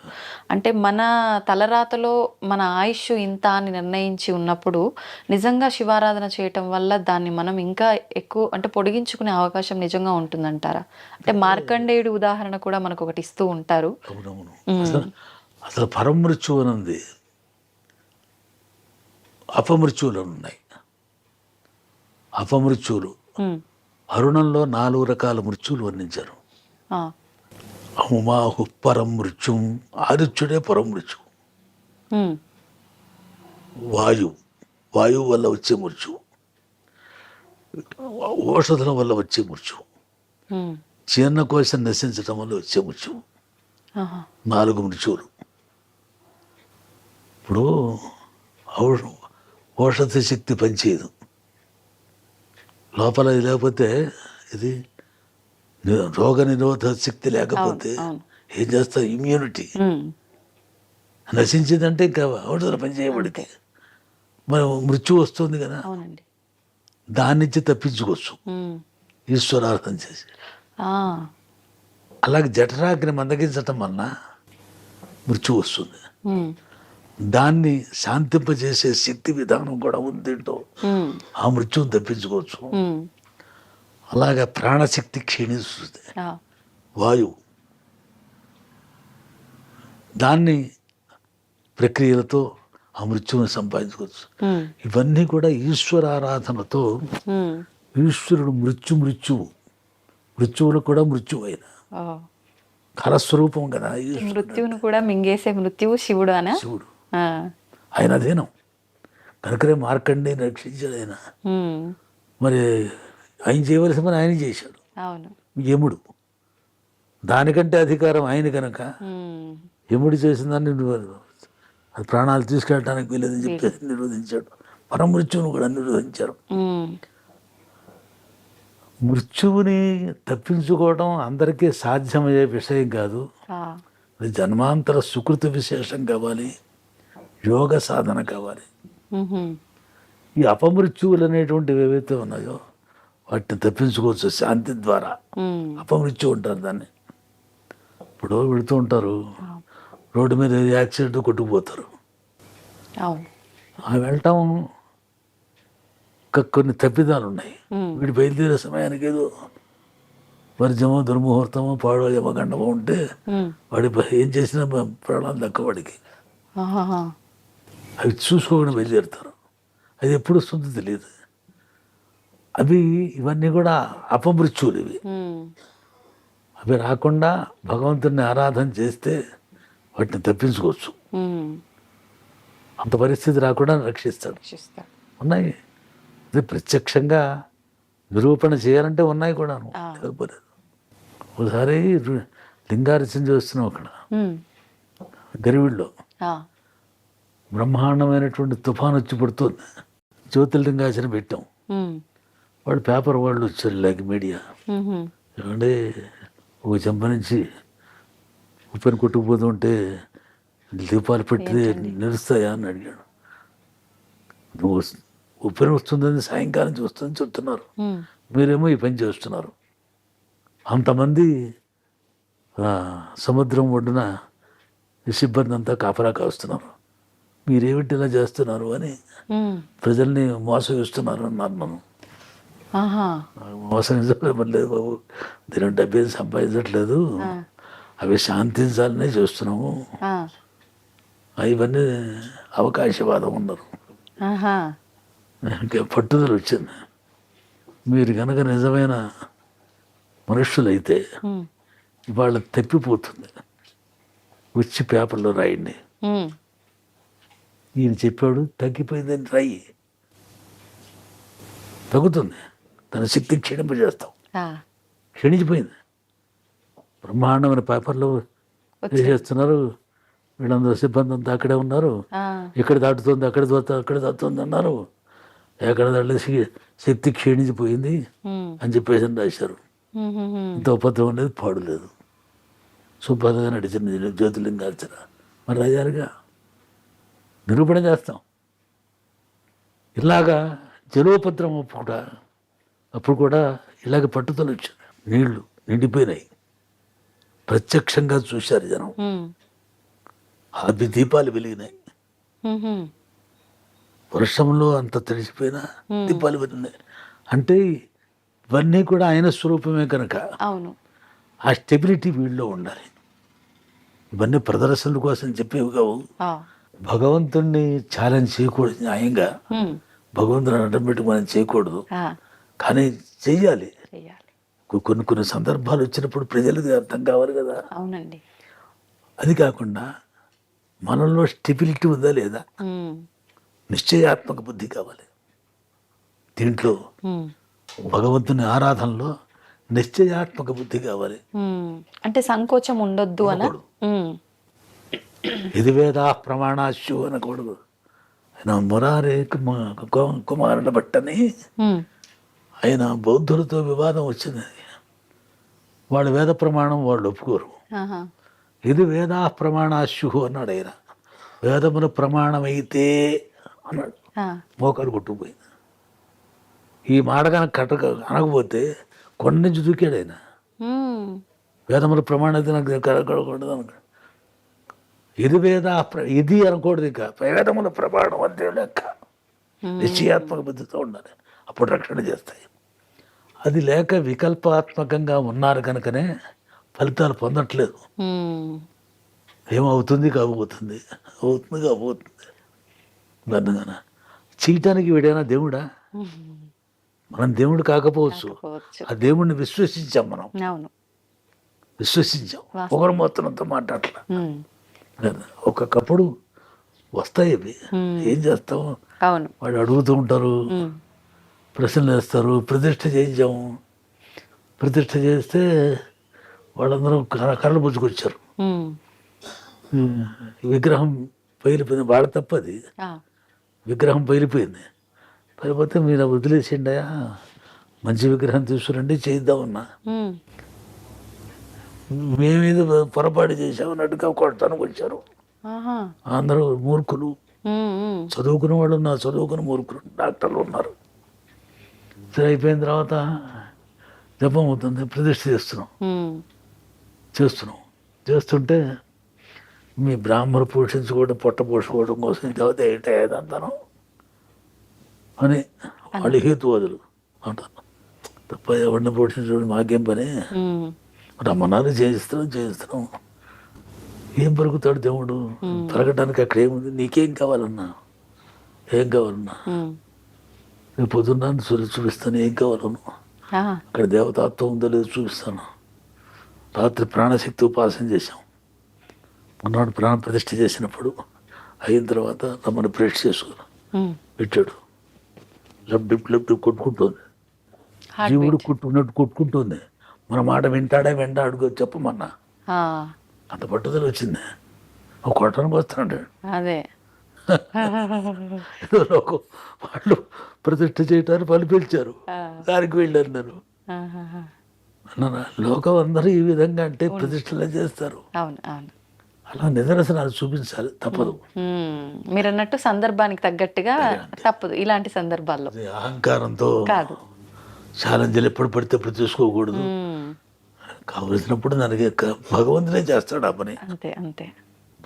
అంటే మన తలరాతలో మన ఆయుష్ ఇంత అని నిర్ణయించి ఉన్నప్పుడు నిజంగా శివారాధన చేయటం వల్ల దాన్ని మనం ఇంకా ఎక్కువ అంటే పొడిగించుకునే అవకాశం నిజంగా ఉంటుందంటారా? అంటే మార్కండేయుడు ఉదాహరణ కూడా మనకు ఒకటి ఇస్తూ ఉంటారు.
అవునవును. అసలు పరమృత్యువు అని ఉంది, అపమృత్యువులు ఉన్నాయి. అపమృత్యువులు
ఉమ్.
అరుణంలో 4 రకాల మృత్యువులు వర్ణించారు.
ఆ.
అహుమాహు పరం మృత్యుం, ఆదిత్యుడే పరం మృత్యువు.
ఉమ్.
వాయువు వల్ల వచ్చే మృత్యువు, ఔషధుల వల్ల వచ్చే మృత్యువు,
ఉమ్.
జీర్ణకోశం నశించడం వల్ల వచ్చే మృత్యువు,
ఆహా.
4 మృత్యువులు. ఇప్పుడు ఔషధ శక్తి పనిచేయదు, లోపల ఇది లేకపోతే, ఇది రోగ నిరోధక శక్తి లేకపోతే
అవును.
ఏం చేస్తా, ఇమ్యూనిటీ
ఉమ్.
నశించిందంటే ఇంకా ఔషధాలు పనిచేయబడితే మనం మృత్యు వస్తుంది కదా,
అవునండి.
దాని నుంచి తప్పించుకోవచ్చు
ఉమ్.
ఈశ్వరార్థం చేసి.
ఆ.
అలాగే జఠరాగ్ని మందగించటం వలన మృత్యు వస్తుంది.
ఉమ్.
దాన్ని శాంతింపజేసే శక్తి విధానం కూడా ఉంది దీంట్లో,
ఉమ్.
ఆ మృత్యువుని తప్పించుకోవచ్చు.
ఉమ్.
అలాగే ప్రాణశక్తి క్షీణిస్తుంది,
ఆ.
వాయువు, దాన్ని ప్రక్రియలతో ఆ మృత్యువుని సంపాదించుకోవచ్చు.
ఉమ్.
ఇవన్నీ కూడా ఈశ్వరారాధనతో
ఉమ్.
ఈశ్వరుడు మృత్యువులు కూడా మృత్యువైన
ఓ.
కలస్వరూపం కదా ఈశ్వరుడు.
మృత్యువును కూడా మింగేసే మృత్యువు శివుడు అనా?
శివుడు
ఆ.
ఆయన అధీనం కనుకనే మార్కండేయుని రక్షించాడు ఆయన.
ఉమ్.
మరి ఆయన చేయవలసిన పని ఆయన చేశాడు.
అవును.
యముడు దానికంటే అధికారం ఆయన కనుక
ఉమ్.
యముడు చేసిన దాన్ని అది ప్రాణాలు తీసుకెళ్ళడానికి వీలేదని చెప్పేసి నిరోధించాడు. పరమృత్యువును కూడా నిరోధించారు.
ఉమ్.
మృత్యువుని తప్పించుకోవడం అందరికీ సాధ్యమయ్యే విషయం కాదు.
ఆ.
అది జన్మాంతర సుకృతి విశేషం కావాలి, యోగ సాధన కావాలి.
ఉహుం.
ఈ అపమృత్యువులు అనేటువంటివి ఏవైతే ఉన్నాయో వాటిని తప్పించుకోవచ్చు శాంతి ద్వారా.
ఉమ్.
అపమృత్యు ఉంటారు దాన్ని. ఇప్పుడు వెళుతూ ఉంటారు, రోడ్డు మీద యాక్సిడెంట్ కొట్టుకుపోతారు.
అవును.
ఆ వెళ్ళటం కొన్ని తప్పిదాలు ఉన్నాయి.
ఉమ్.
వీడు బయలుదేరే సమయానికి ఏదో వర్జమో దుర్ముహూర్తమో పాడో యమగండమో ఉంటే
ఉమ్.
వాడి ఏం చేసినా ప్రాణాలు దక్క వాడికి.
ఆహాహా.
అవి చూసుకోకుండా బయలుదేరుతారు. అది ఎప్పుడు వస్తుందో తెలియదు. ఇవన్నీ కూడా అపమృత్యువులు ఇవి.
ఉమ్.
అవి రాకుండా భగవంతుడిని ఆరాధన చేస్తే వాటిని తప్పించుకోవచ్చు.
ఉమ్.
అంత పరిస్థితి రాకుండా రక్షిస్తాడు.
రక్షిస్తా.
ఉన్నాయి, అది ప్రత్యక్షంగా నిరూపణ చేయాలంటే ఉన్నాయి కూడాను.
ఆ.
లేకపోలేదు. ఒకసారి లింగార్చన చేస్తున్నాం అక్కడ
ఉమ్.
గరివిడిలో.
ఆ.
బ్రహ్మాండమైనటువంటి తుఫాను వచ్చి పడుతుంది. జ్యోతిర్లింగార్చన పెట్టాం.
ఉమ్.
వాళ్ళు పేపర్ వాళ్ళు వచ్చారు, లైక్ మీడియా.
ఉహుం.
ఏమంటే ఒక చెంప నుంచి ఉప్పెన కొట్టుకుపోతుంటే దీపాలు పెట్టి నిలుస్తాయా అని అడిగాడు. నువ్వు ఉప్పెన వస్తుందని సాయంకాలం చూస్తుందని చెప్తున్నారు,
ఉమ్.
మీరేమో ఈ పని చేస్తున్నారు. అంతమంది సముద్రం ఒడ్డున ఈ సిబ్బంది అంతా కాపలా కాస్తున్నారు, మీరేమిటి ఇలా చేస్తున్నారు అని
ఉమ్.
ప్రజల్ని మోసగిస్తున్నారు అన్నారు. మనం
ఆహా.
మోసగించలేదు బాబు, దీని డబ్బేం సంపాదించట్లేదు,
ఆ.
అవి శాంతించాలనే చూస్తున్నాము.
ఆ.
ఇవన్నీ అవకాశవాదం ఉన్నారు.
ఆహా.
ఇంకా పట్టుదల వచ్చింది. మీరు కనుక నిజమైన మనుషులైతే
ఉమ్.
ఇవాళ తప్పిపోతుంది, వచ్చి పేపర్లో రాయండి.
ఉమ్.
ఈయన చెప్పాడు తగ్గిపోయిందని రాయి, తగ్గుతుంది. తన శక్తి క్షీణింపజేస్తాం.
ఆ.
క్షీణించిపోయింది. బ్రహ్మాండమైన పేపర్లు చేస్తున్నారు. వీళ్ళందరూ సిబ్బంది అంతా అక్కడే ఉన్నారు.
ఆ.
ఇక్కడ దాటుతుంది, అక్కడ దాటుతుంది అన్నారు. ఎక్కడ దాటి శక్తి క్షీణించిపోయింది
ఉమ్.
అని చెప్పేసి రాశారు.
ఉమ్. ఉమ్.
ఇంత ఉపద్రవం అనేది పాడులేదు. శుభ్రతగా నడిచిన జ్యోతిలింగార్చన మరి రాజారుగా నిరూపణ చేస్తాం. ఇలాగా జలోపద్రవం అప్పుడు కూడా ఇలాగ పట్టుదల వచ్చింది. నీళ్లు నిండిపోయినాయి, ప్రత్యక్షంగా చూశారు జనం.
ఉమ్.
అవి దీపాలు వెలిగినాయి.
ఉమ్.
వర్షంలో అంత తడిసిపోయినా దీపాలు వెలిగినాయి. అంటే ఇవన్నీ కూడా ఆయన స్వరూపమే కనుక
అవును.
ఆ స్టెబిలిటీ వీళ్ళలో ఉండాలి. ఇవన్నీ ప్రదర్శనల కోసం చెప్పేవి కావు.
ఆ.
భగవంతుణ్ణి ఛాలెంజ్ చేయకూడదు. న్యాయంగా
ఉమ్.
భగవంతుని అడ్డం పెట్టి మనం చేయకూడదు,
ఆ.
కానీ చెయ్యాలి.
చెయ్యాలి.
కొన్ని సందర్భాలు వచ్చినప్పుడు ప్రజలకు అర్థం కావాలి కదా.
అవునండి.
అది కాకుండా మనలో స్టెబిలిటీ ఉందా లేదా,
ఉమ్.
నిశ్చయాత్మక బుద్ధి కావాలి. దీంట్లో
ఉమ్.
భగవంతుని ఆరాధనలో నిశ్చయాత్మక బుద్ధి కావాలి.
ఉమ్. అంటే సంకోచం ఉండొద్దు అన.
ఉండకూడదు.
ఉమ్.
ఇది వేదా ప్రమాణాశ్యు అనకూడదు. ఆయన మురారే కుమారుల బట్టని
ఉమ్.
ఆయన బౌద్ధులతో వివాదం వచ్చింది. వాళ్ళు వేద ప్రమాణం వాళ్ళు ఒప్పుకోరు.
ఆహా.
ఇది వేదా ప్రమాణాశ్యు అన్నాడు ఆయన. వేదముల ప్రమాణమైతే అన్నాడు.
ఆ.
మోకాలు కొట్టుకుపోయింది. ఈ మాట కనుక అనకపోతే కొండ నుంచి దూకాడు ఆయన.
ఉమ్.
వేదముల ప్రమాణం అయితే నాకు కలగకూడదు అనుకో. ఇది ఇది అనకూడదు. ఇంకా వేదముల ప్రమాణం అంతే లెక్క. నిశ్చయాత్మక బుద్ధితో ఉండాలి, అప్పుడు రక్షణ చేస్తాయి. అది లేక వికల్పాత్మకంగా ఉన్నారు కనుకనే ఫలితాలు పొందట్లేదు.
ఉమ్.
ఏమవుతుంది కాబోతుంది, అవుతుంది కాబోతుంది. దానిగా చీయటానికి వీడైనా దేవుడా? మనం దేవుడు కాకపోవచ్చు,
కాకపోవచ్చు.
ఆ దేవుడిని విశ్వసించాం. మనం
అవును.
విశ్వసించాం, ఒకరు మొత్తంతో మాట్లాడలే.
ఉమ్.
ఒక్కొక్కప్పుడు వస్తాయి అవి, ఏం చేస్తాం.
అవును.
వాళ్ళు అడుగుతూ ఉంటారు,
ఉమ్.
ప్రశ్నలు వేస్తారు. ప్రతిష్ఠ చేయించాము, ప్రతిష్ఠ చేస్తే వాళ్ళందరూ కర్రలు పుచ్చుకొచ్చారు.
ఉమ్.
విగ్రహం పగిలిపోయింది. వాళ్ళ తప్పది,
ఆ.
విగ్రహం పగిలిపోయింది. పగిలిపోతే మీరు వదిలేసిండయా, మంచి విగ్రహం తీసుకురండి చేయిద్దామన్నా.
ఉమ్.
మేమేదో పొరపాటు చేసామన్నట్టుగా కొడతానికి వచ్చారు.
ఆహా.
అందరూ మూర్ఖులు.
ఉమ్. ఉమ్.
చదువుకున్న వాళ్ళు ఉన్నారు, చదువుకున్న మూర్ఖులు డాక్టర్లు ఉన్నారు. సరే అయిపోయిన తర్వాత జపం అవుతుంది, ప్రతిష్ఠ చేస్తున్నాం.
ఉమ్.
చేస్తుంటే మీ బ్రాహ్మణులు పోషించుకోవడం, పొట్ట పోషుకోవడం కోసం చదివితే ఏంటో ఏదంతాను అని వాళ్ళు హేతువాదులు అంటారు. తప్ప ఎవరిని పోషించడం మాకేం పని,
ఉమ్.
రమ్మన్నారు చేయిస్తున్నాం. ఏం పలుకుతాడు దేవుడు? పలకడానికి అక్కడ ఏముంది? నీకేం కావాలన్నా, ఏం కావాలన్నా
ఉమ్.
రేపు పొద్దున్న చూపిస్తాను, ఏం కావాలను.
ఆహా.
అక్కడ దేవతాత్వం ఉందో లేదో చూపిస్తాను. రాత్రి ప్రాణశక్తి ఉపాసన చేశాం. మొన్నటి ప్రాణ ప్రతిష్ఠ చేసినప్పుడు అయిన తర్వాత రమ్మని ప్రేట్ చేసుకుని
ఉమ్.
పెట్టాడు. లెఫ్ట్ కొట్టుకుంటుంది,
Heart
జీవుడు కొట్టుకుంటుంది. మన మాట వింటాడా అడుగు చెప్పమన్నా.
ఆ.
అంత పట్టుదల వచ్చింది. ఒక కొట్టడానికి వస్తున్నాడు.
అదే.
ఏదో లోకం వాళ్ళు ప్రతిష్ఠ చేయటానికి పలు పిలిచారు,
ఆ.
దానికి వెళ్ళారు. నేను
ఆహాహా.
అన్నారా, లోకం అందరూ ఈ విధంగా అంటే ప్రతిష్టలే చేస్తారు.
అవును. అవును.
అలా నిదర్శనాలు చూపించాలి, తప్పదు.
ఉమ్. మీరు అన్నట్టు సందర్భానికి తగ్గట్టుగా తప్పదు ఇలాంటి సందర్భాల్లో.
అది అహంకారంతో
కాదు.
ఛాలెంజ్లు ఎప్పుడు పడితే అప్పుడు తీసుకోకూడదు.
ఉమ్.
కావలసినప్పుడు దానికి భగవంతుడే చేస్తాడు ఆ పని.
అంతే. అంతే.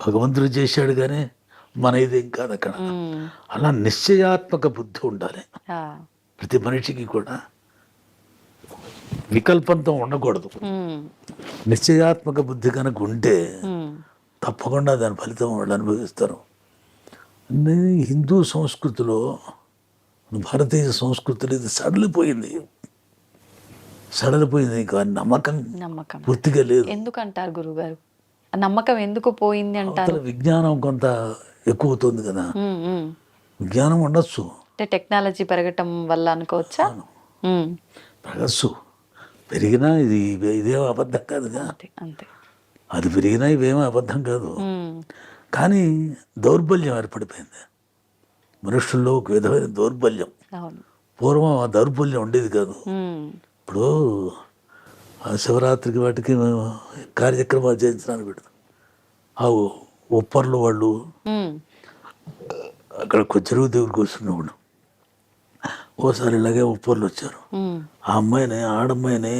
భగవంతుడు చేశాడు కానీ మన ఇదేం కాదు అక్కడ.
ఉమ్.
అలా నిశ్చయాత్మక బుద్ధి ఉండాలి
ఆ.
ప్రతి మనిషికి కూడా. వికల్పంతో ఉండకూడదు. నిశ్చయాత్మక బుద్ధి కనుక ఉంటే తప్పకుండా దాని ఫలితం వాళ్ళు అనుభవిస్తారు. హిందూ సంస్కృతిలో, భారతీయ సంస్కృతిలో ఇది సడలిపోయింది. ఇంకా నమ్మకం పూర్తిగా లేదు.
ఎందుకంటారు గురుగారు? నమ్మకం ఎందుకు పోయింది అంటారు?
విజ్ఞానం కొంత ఎక్కువ అవుతుంది కదా. విజ్ఞానం ఉండొచ్చు,
అంటే టెక్నాలజీ పెరగటం వల్ల అనుకోవచ్చా?
పెరగచ్చు. పెరిగినా ఇదేమో అబద్ధం కాదుగా.
అంతే.
అది పెరిగినా ఇవేమో అబద్ధం కాదు. కానీ దౌర్బల్యం ఏర్పడిపోయింది మనుషుల్లో, ఒక విధమైన దౌర్బల్యం. పూర్వం ఆ దౌర్బల్యం ఉండేది కాదు. ఇప్పుడు శివరాత్రికి వాటికి కార్యక్రమాలు చేయించడానికి పెడతాం. ఆ ఉప్పర్లు వాళ్ళు అక్కడ చెరువు దేవుడికి వస్తున్నవాడు. ఓసారి ఇలాగే ఉప్పర్లు వచ్చారు. ఆ అమ్మాయిని, ఆడమ్మాయిని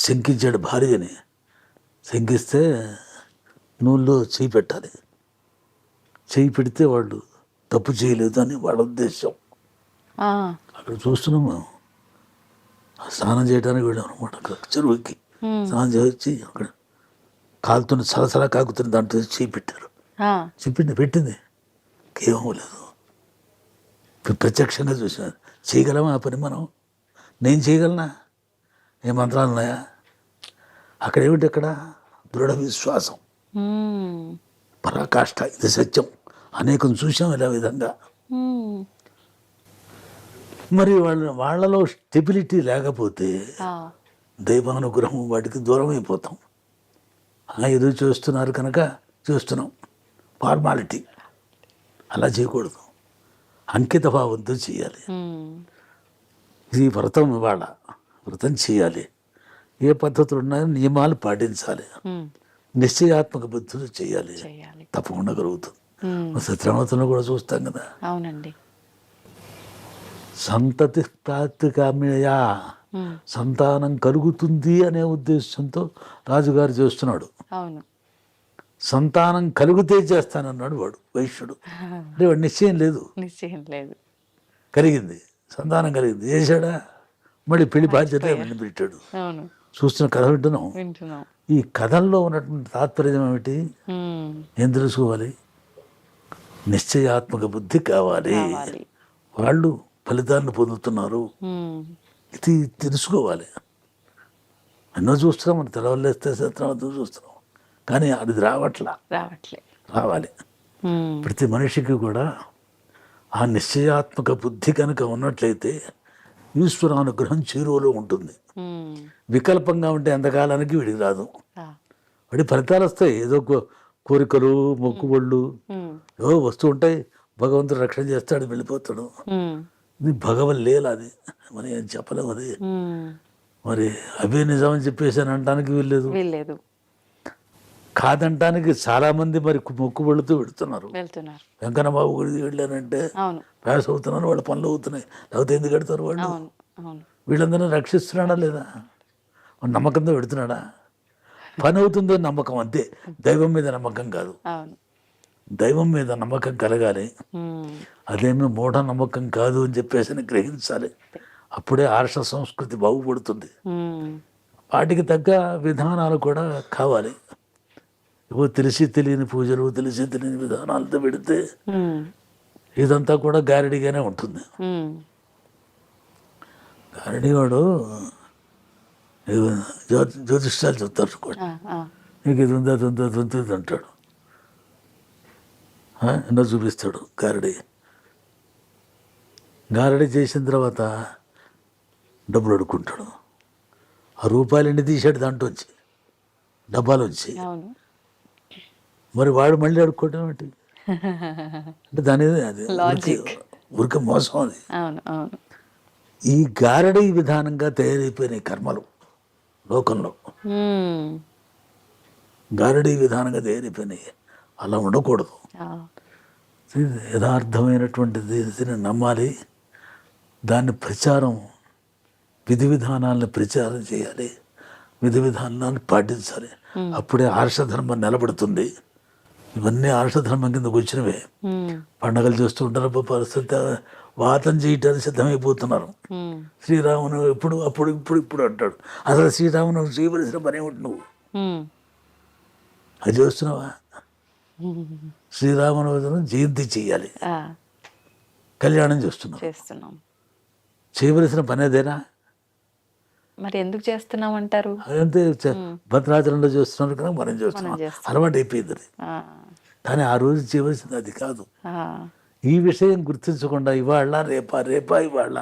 శంకించాడు భార్యని. శంకిస్తే నూనెలో చేయి పెట్టాలి. చేయి పెడితే వాళ్ళు తప్పు చేయలేదు అని వాళ్ళ ఉద్దేశం. అక్కడ చూస్తున్నాం మేము. స్నానం చేయడానికి వెళ్ళాం అనమాట. అక్కడ చెరువుకి స్నానం చేసి అక్కడ కాలుతున్న సలసలా కాకుతున్న దాంట్లో చేయి పెట్టారు. పెట్టింది కేవలం లేదు. ప్రత్యక్షంగా చూసాను. చేయగలమా ఆ పని మనం? నేను చేయగలనా? ఏ మంత్రాలు ఉన్నాయా? అక్కడ ఏమిటి? అక్కడ దృఢ విశ్వాసం, పరాకాష్ఠ, ఇది సత్యం. అనేకం చూసాం ఇలా విధంగా. మరి వాళ్ళలో స్టెబిలిటీ లేకపోతే దైవానుగ్రహం వాటికి దూరం అయిపోతాం. ఏదో చేస్తున్నారు కనుక చేస్తున్నాం, ఫార్మాలిటీ. అలా చేయకూడదు, అంకిత భావంతో చేయాలి. ఇది వ్రతం. ఇవాళ వ్రతం చేయాలి. ఏ పద్ధతులు ఉన్నాయో నియమాలు పాటించాలి. నిశ్చయాత్మక బుద్ధులు చేయాలి. తప్పకుండా కలుగుతుంది. సత్యనామతంలో కూడా చూస్తాం కదా.
అవునండి.
సంతతి ప్రాప్తికామ్యయా, సంతానం కలుగుతుంది అనే ఉద్దేశంతో రాజుగారు చేస్తున్నాడు.
అవును.
సంతానం కలిగితే చేస్తానన్నాడు వాడు వైశ్యుడు. అంటే వాడు నిశ్చయం లేదు. కలిగింది, సంతానం కలిగింది, చేశాడా? మళ్ళీ పెళ్లి బాధ్యత పెట్టాడు. చూస్తున్న కథ వింటున్నాం. ఈ కథల్లో ఉన్నటువంటి తాత్పర్యం ఏమిటి? ఏం తెలుసుకోవాలి? నిశ్చయాత్మక బుద్ధి కావాలి. వాళ్ళు ఫలితాన్ని పొందుతున్నారు, ఇది తెలుసుకోవాలి. ఎన్నో చూస్తున్నాం, మనం తెలవలేస్తే సత్యనామతం చూస్తున్నాం, కానీ అది రావాలి. ప్రతి మనిషికి కూడా ఆ నిశ్చయాత్మక బుద్ధి కనుక ఉన్నట్లయితే ఈశ్వరానుగ్రహం చేరువలో ఉంటుంది. వికల్పంగా ఉంటే ఎంతకాలానికి వీడికి రాదు. వాడి ఫలితాలు వస్తాయి. ఏదో కోరికలు, మొక్కుబళ్ళు ఏవో వస్తూ ఉంటాయి. భగవంతుడు రక్షణ చేస్తాడు, వెళ్ళిపోతాడు. ఇది భగవన్ లీల. అది మరి ఏం చెప్పలేము. అది మరి అవే నిజమని చెప్పేసి అనడానికి వీల్లేదు. కాదంటానికి చాలా మంది మరి మొక్కుబడులతో వెళుతున్నారు. వెంకన్న బాబు గుడికి వెళ్ళానంటే ప్యాస్ అవుతున్నారు, వాళ్ళ పనులు అవుతున్నాయి. లేకపోతే ఎందుకు పెడతారు వాళ్ళు? వీళ్ళందరినీ రక్షిస్తున్నాడా లేదా? నమ్మకంతో పెడుతున్నాడా? పని అవుతుందో నమ్మకం, అంతే. దైవం మీద నమ్మకం కాదు. దైవం మీద నమ్మకం కలగాలి. అదేమీ మూఢ నమ్మకం కాదు అని చెప్పేసి గ్రహించాలి. అప్పుడే ఆర్ష సంస్కృతి బాగుపడుతుంది. వాటికి తగ్గ విధానాలు కూడా కావాలి. ఏవో తెలిసి తెలియని పూజలు, తెలిసి తెలియని విధానాలతో పెడితే ఇదంతా కూడా గారడిగానే ఉంటుంది. గారడివాడు జ్యోతిష్యాలు చెప్తారు కూడా, నీకు ఇది ఉందా, అది ఉందా, అది ఉంటుంది అంటాడు. ఎన్నో చూపిస్తాడు గారడి చేసిన తర్వాత డబ్బులు అడుక్కుంటాడు. ఆ రూపాయలు ఎన్ని తీసాడు దాంట్లో వచ్చి, డబ్బాలు వచ్చి. మరి వాడు మళ్ళీ అడుక్కోవటం ఏంటి? అంటే దాని అది ఊరికే మోసం. అది ఈ గారడి విధానంగా తయారైపోయినాయి కర్మలు లోకంలో. గారడి విధానంగా తయారైపోయినాయి. అలా ఉండకూడదు. యథార్థమైనటువంటిది నమ్మాలి. దాన్ని ప్రచారం, విధి విధానాలను ప్రచారం చేయాలి, విధి విధానాలను పాటించాలి. అప్పుడే ఆర్షధర్మం నిలబడుతుంది. ఇవన్నీ ఆర్షధర్మం కిందకు వచ్చినవే. పండగలు చేస్తూ ఉంటారు, పరిస్థితి వాతం చేయటానికి సిద్ధమైపోతున్నారు. శ్రీరామును ఎప్పుడు అప్పుడు ఇప్పుడు అంటాడు. అసలు శ్రీరామును చేయవలసిన పని ఏమిటి? నువ్వు అది చేస్తున్నావా? శ్రీరామను జయంతి చెయ్యాలి, కళ్యాణం చేస్తున్నాం. చేయవలసిన పని అదేనా?
మరి ఎందుకు చేస్తున్నాం అంటారు?
అదంతే, భద్రాచలంలో చేస్తున్నారు కదా, మనం చేస్తున్నాం, అలవాటు అయిపోయింది అది. కానీ ఆ రోజు చేయవలసింది అది కాదు. ఈ విషయం గుర్తించకుండా ఇవాళ రేపా ఇవాళ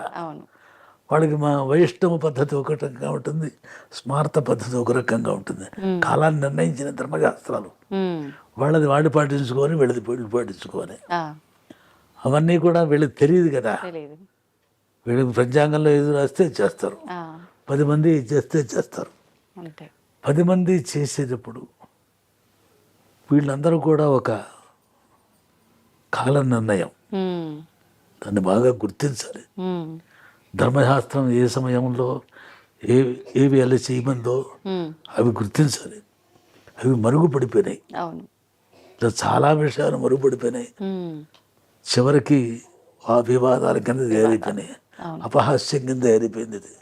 వాళ్ళకి మా వైష్ణవ పద్ధతి ఒక రకంగా ఉంటుంది, స్మార్త పద్ధతి ఒక రకంగా ఉంటుంది. కాలాన్ని నిర్ణయించిన ధర్మశాస్త్రాలు వాళ్ళది వాళ్ళు పాటించుకోవాలి, వీళ్ళది పాటించుకోవాలి. అవన్నీ కూడా వీళ్ళకి తెలియదు కదా. వీళ్ళకి పంచాంగంలో ఎదురు రాస్తే చేస్తారు, 10 మంది చేస్తే చేస్తారు. 10 మంది చేసేటప్పుడు వీళ్ళందరూ కూడా ఒక కాల నిర్ణయం, దాన్ని బాగా గుర్తించాలి. ధర్మశాస్త్రం ఏ సమయంలో ఏవి ఎలా చేయమందో అవి గుర్తించాలి. అవి మరుగుపడిపోయినాయి, చాలా విషయాలు మరుగుపడిపోయినాయి. చివరికి ఆ వివాదాల కింద తయారైపోయినాయి, అపహాస్యం కింద తయారైపోయింది. ఇది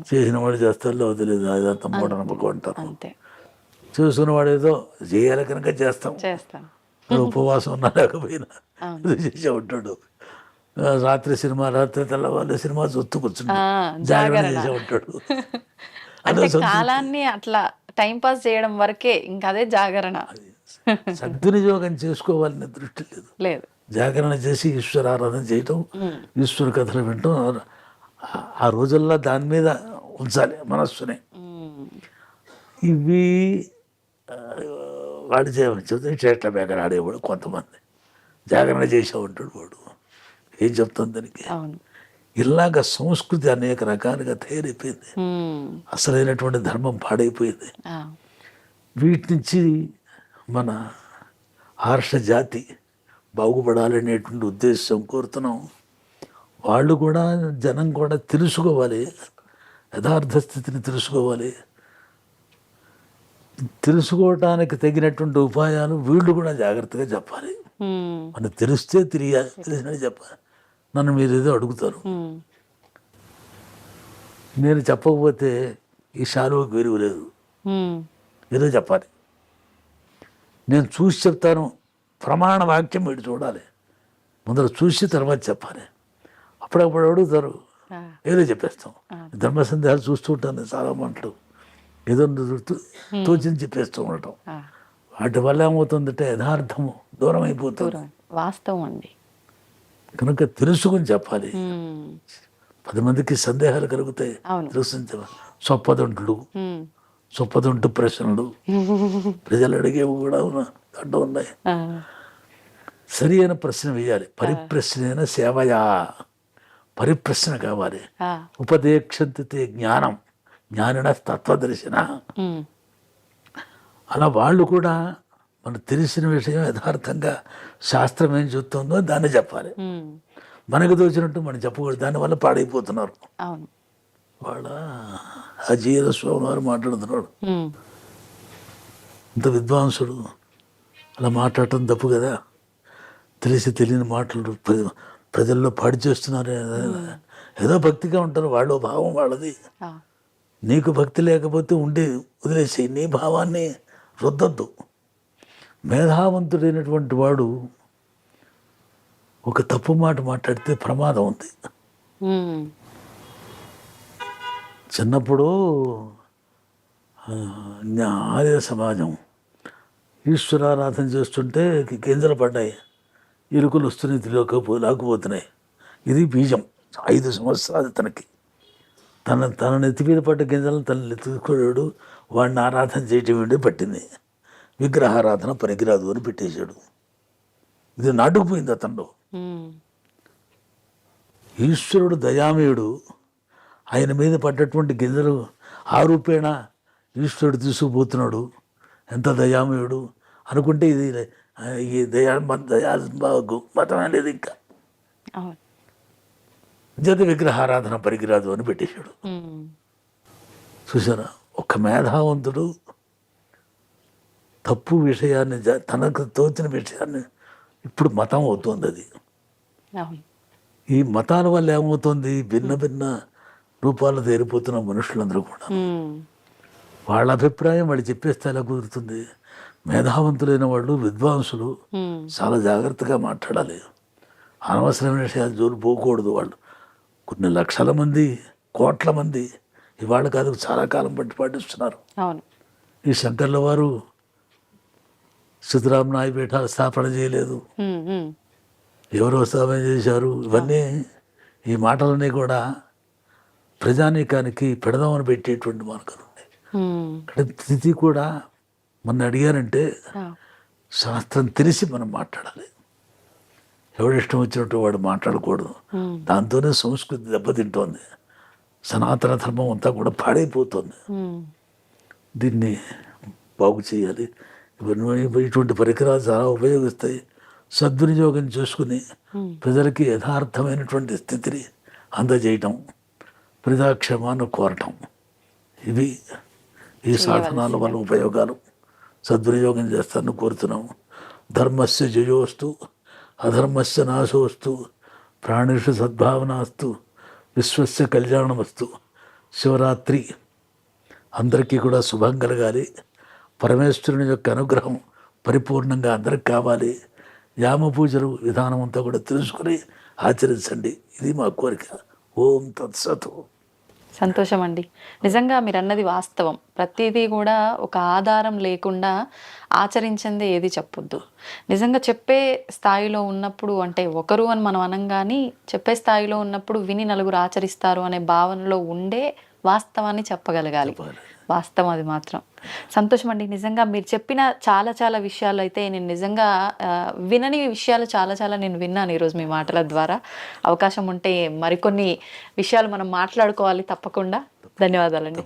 చేసిన వాడు చేస్తారో వదిలేదు, అదంతా మూఢనమ్మకం అంటారు. చూసుకున్న వాడు ఏదో చేయాలి కనుక చేస్తాం. ఉపవాసం ఉన్నా లేకపోయినా చేసే ఉంటాడు. రాత్రి తెల్లవాళ్ళు సినిమా చూస్తూ కూర్చుంటాడు, జాగరణ చేసే ఉంటాడు.
కాలాన్ని అట్లా టైం పాస్ చేయడం వరకే, ఇంకా అదే జాగరణ.
సద్వినియోగం చేసుకోవాలనే దృష్టి లేదు. జాగరణ చేసి ఈశ్వర ఆరాధన చేయటం, ఈశ్వర కథలు వినటం, ఆ రోజుల్లో దాని మీద ఉంచాలి మనస్సుని. ఇవి వాడు చెప్తే చేట్ల బేకర ఆడేవాడు, కొంతమంది జాగరణ చేసే ఉంటాడు. వాడు ఏం చెప్తుంది దానికి? ఇలాగ సంస్కృతి అనేక రకాలుగా తయారైపోయింది, అసలైనటువంటి ధర్మం పాడైపోయింది. వీటి నుంచి మన ఆర్ష జాతి బాగుపడాలనేటువంటి ఉద్దేశం కోరుతున్నాం. వాళ్ళు కూడా, జనం కూడా తెలుసుకోవాలి, యథార్థ స్థితిని తెలుసుకోవాలి. తెలుసుకోవటానికి తగినటువంటి ఉపాయాలు వీళ్ళు కూడా జాగ్రత్తగా చెప్పాలి. మనకు తెలిస్తే తెలిసినట్టు చెప్పాలి. నన్ను మీరు ఏదో అడుగుతారు, నేను చెప్పకపోతే ఈ శాలువకు విలువ లేదు, ఏదో చెప్పాలి. నేను చూసి చెప్తాను, ప్రమాణ వాక్యం వీడు చూడాలి, ముందర చూసి తర్వాత చెప్పాలి. అప్పుడప్పుడు అడుగుతారు, ఏదో చెప్పేస్తాం. ధర్మ సందేహాలు చూస్తూ ఉంటాను, చాలా మాటలు ఏదో తోచింది చెప్పేస్తూ ఉండటం. వాటి వల్ల ఏమవుతుందంటే యథార్థము దూరం అయిపోతుంది.
వాస్తవం అండి.
కనుక తెలుసుకుని చెప్పాలి. 10 మందికి సందేహాలు కలుగుతాయి, తెలుసు. సొప్పదొంటు ప్రశ్నలు ప్రజలు అడిగేవి కూడా దాంట్లో ఉన్నాయి. సరి అయిన ప్రశ్న వేయాలి. పరిప్రశ్న సేవయా, పరిప్రశ్న కావాలి. ఉపదేక్షంతే జ్ఞానం, జ్ఞానిన తత్వదర్శన. అలా వాళ్ళు కూడా మనకు తెలిసిన విషయం యథార్థంగా శాస్త్రం ఏం చెప్తుందో దాన్ని చెప్పాలి. మనకు తోచినట్టు మనం చెప్పకూడదు, దానివల్ల పాడైపోతున్నారు. వాళ్ళ అజీర స్వామి వారు మాట్లాడుతున్నాడు, ఇంత విద్వాంసుడు అలా మాట్లాడటం తప్పు కదా, తెలియని మాటలు ప్రజల్లో పాడు చేస్తున్నారు. ఏదో భక్తిగా ఉంటారు, వాళ్ళ భావం వాళ్ళది. నీకు భక్తి లేకపోతే వదిలేసి నీ భావాన్ని రుద్దద్దు. మేధావంతుడైనటువంటి వాడు ఒక తప్పు మాట మాట్లాడితే ప్రమాదం ఉంది. చిన్నప్పుడు ఆర్య సమాజం ఈశ్వరారాధన చేస్తుంటే గింజలు పడ్డాయి, ఎలుకలు వస్తున్నాయి, లాక్కుపోతున్నాయి. ఇది బీజం. 5 సంవత్సరాలు తనకి తన నెత్తి మీద పడ్డ గింజలను తను ఎత్తుకోడాడు. వాడిని ఆరాధన చేయటం ఏంటి పట్టింది. విగ్రహారాధన పనికిరాదు అని పెట్టేశాడు. ఇది నాటుకుపోయింది అతను. ఈశ్వరుడు దయామయుడు, ఆయన మీద పడ్డటువంటి గింజలు ఆ రూపేణ ఈశ్వరుడు తీసుకుపోతున్నాడు. ఎంత దయామయుడు అనుకుంటే ఇది ఈ మతం అనేది ఇంకా జత విగ్రహారాధన పనికిరాదు అని పెట్టేశాడు. చూసారా, ఒక మేధావంతుడు తప్పు విషయాన్ని తనకు తోచిన విషయాన్ని ఇప్పుడు మతం అవుతుంది అది.
అవును.
ఈ మతాల వల్ల ఏమవుతుంది, భిన్న భిన్న రూపాలు తేలిపోతున్న మనుషులందరూ కూడా వాళ్ళ అభిప్రాయం వాళ్ళు చెప్పేస్తే ఎలా కుదురుతుంది. మేధావంతులైన వాళ్ళు, విద్వాంసులు చాలా జాగ్రత్తగా మాట్లాడాలి. అనవసరమైన విషయాలు జోలు పోకూడదు. వాళ్ళు కొన్ని లక్షల మంది, కోట్ల మంది ఇవాళ కాదు చాలా కాలం బట్టి పాటిస్తున్నారు.
అవును.
ఈ శంకర్ల వారు సిద్ధరామనాయ పీఠాలు స్థాపన చేయలేదు, ఎవరో స్థాపన చేశారు. ఇవన్నీ ఈ మాటలన్నీ కూడా ప్రజానీకానికి పెడదామని పెట్టేటువంటి మార్గాలు ఉన్నాయి. ఇక్కడ స్థితి కూడా మన అడిగారంటే శాస్త్రం తెలిసి మనం మాట్లాడాలి. ఎవడిష్టం వచ్చినట్టు వాడు మాట్లాడకూడదు. దాంతోనే సంస్కృతి దెబ్బతింటోంది, సనాతన ధర్మం అంతా కూడా పాడైపోతుంది. దీన్ని బాగు చేయాలి. ఇవన్నీ ఇటువంటి పరికరాలు చాలా ఉపయోగిస్తాయి. సద్వినియోగం చేసుకుని ప్రజలకి యథార్థమైనటువంటి స్థితిని అందజేయటం, ప్రజాక్షేమాన్ని కోరటం, ఇవి ఈ సాధనాల వల్ల ఉపయోగాలు. సద్వినియోగం చేస్తారని కోరుతున్నాము. ధర్మస్య జయోస్తు అధర్మస్య నాశోస్తు ప్రాణిషు సద్భావనాస్తు విశ్వస్య కళ్యాణమస్తు. శివరాత్రి అందరికీ కూడా శుభం కలగాలి. పరమేశ్వరుని యొక్క అనుగ్రహం పరిపూర్ణంగా అందరికి కావాలి. యామ పూజలు విధానం అంతా కూడా తెలుసుకుని ఆచరించండి. ఇది మా కోరిక. ఓం తత్సతు.
సంతోషం అండి. నిజంగా మీరు అన్నది వాస్తవం. ప్రతిదీ కూడా ఒక ఆధారం లేకుండా ఆచరించిందే ఏది చెప్పొద్దు. నిజంగా చెప్పే స్థాయిలో ఉన్నప్పుడు, అంటే ఒకరు అని మనం అనంగాని చెప్పే స్థాయిలో ఉన్నప్పుడు విని నలుగురు ఆచరిస్తారు అనే భావనలో ఉండే వాస్తవాన్ని చెప్పగలగాలి. వాస్తవం అది మాత్రం. సంతోషం అండి. నిజంగా మీరు చెప్పిన చాలా చాలా విషయాలు అయితే నేను నిజంగా వినని విషయాలు చాలా నేను విన్నాను ఈరోజు మీ మాటల ద్వారా. అవకాశం ఉంటే మరికొన్ని విషయాలు మనం మాట్లాడుకోవాలి తప్పకుండా. ధన్యవాదాలండి.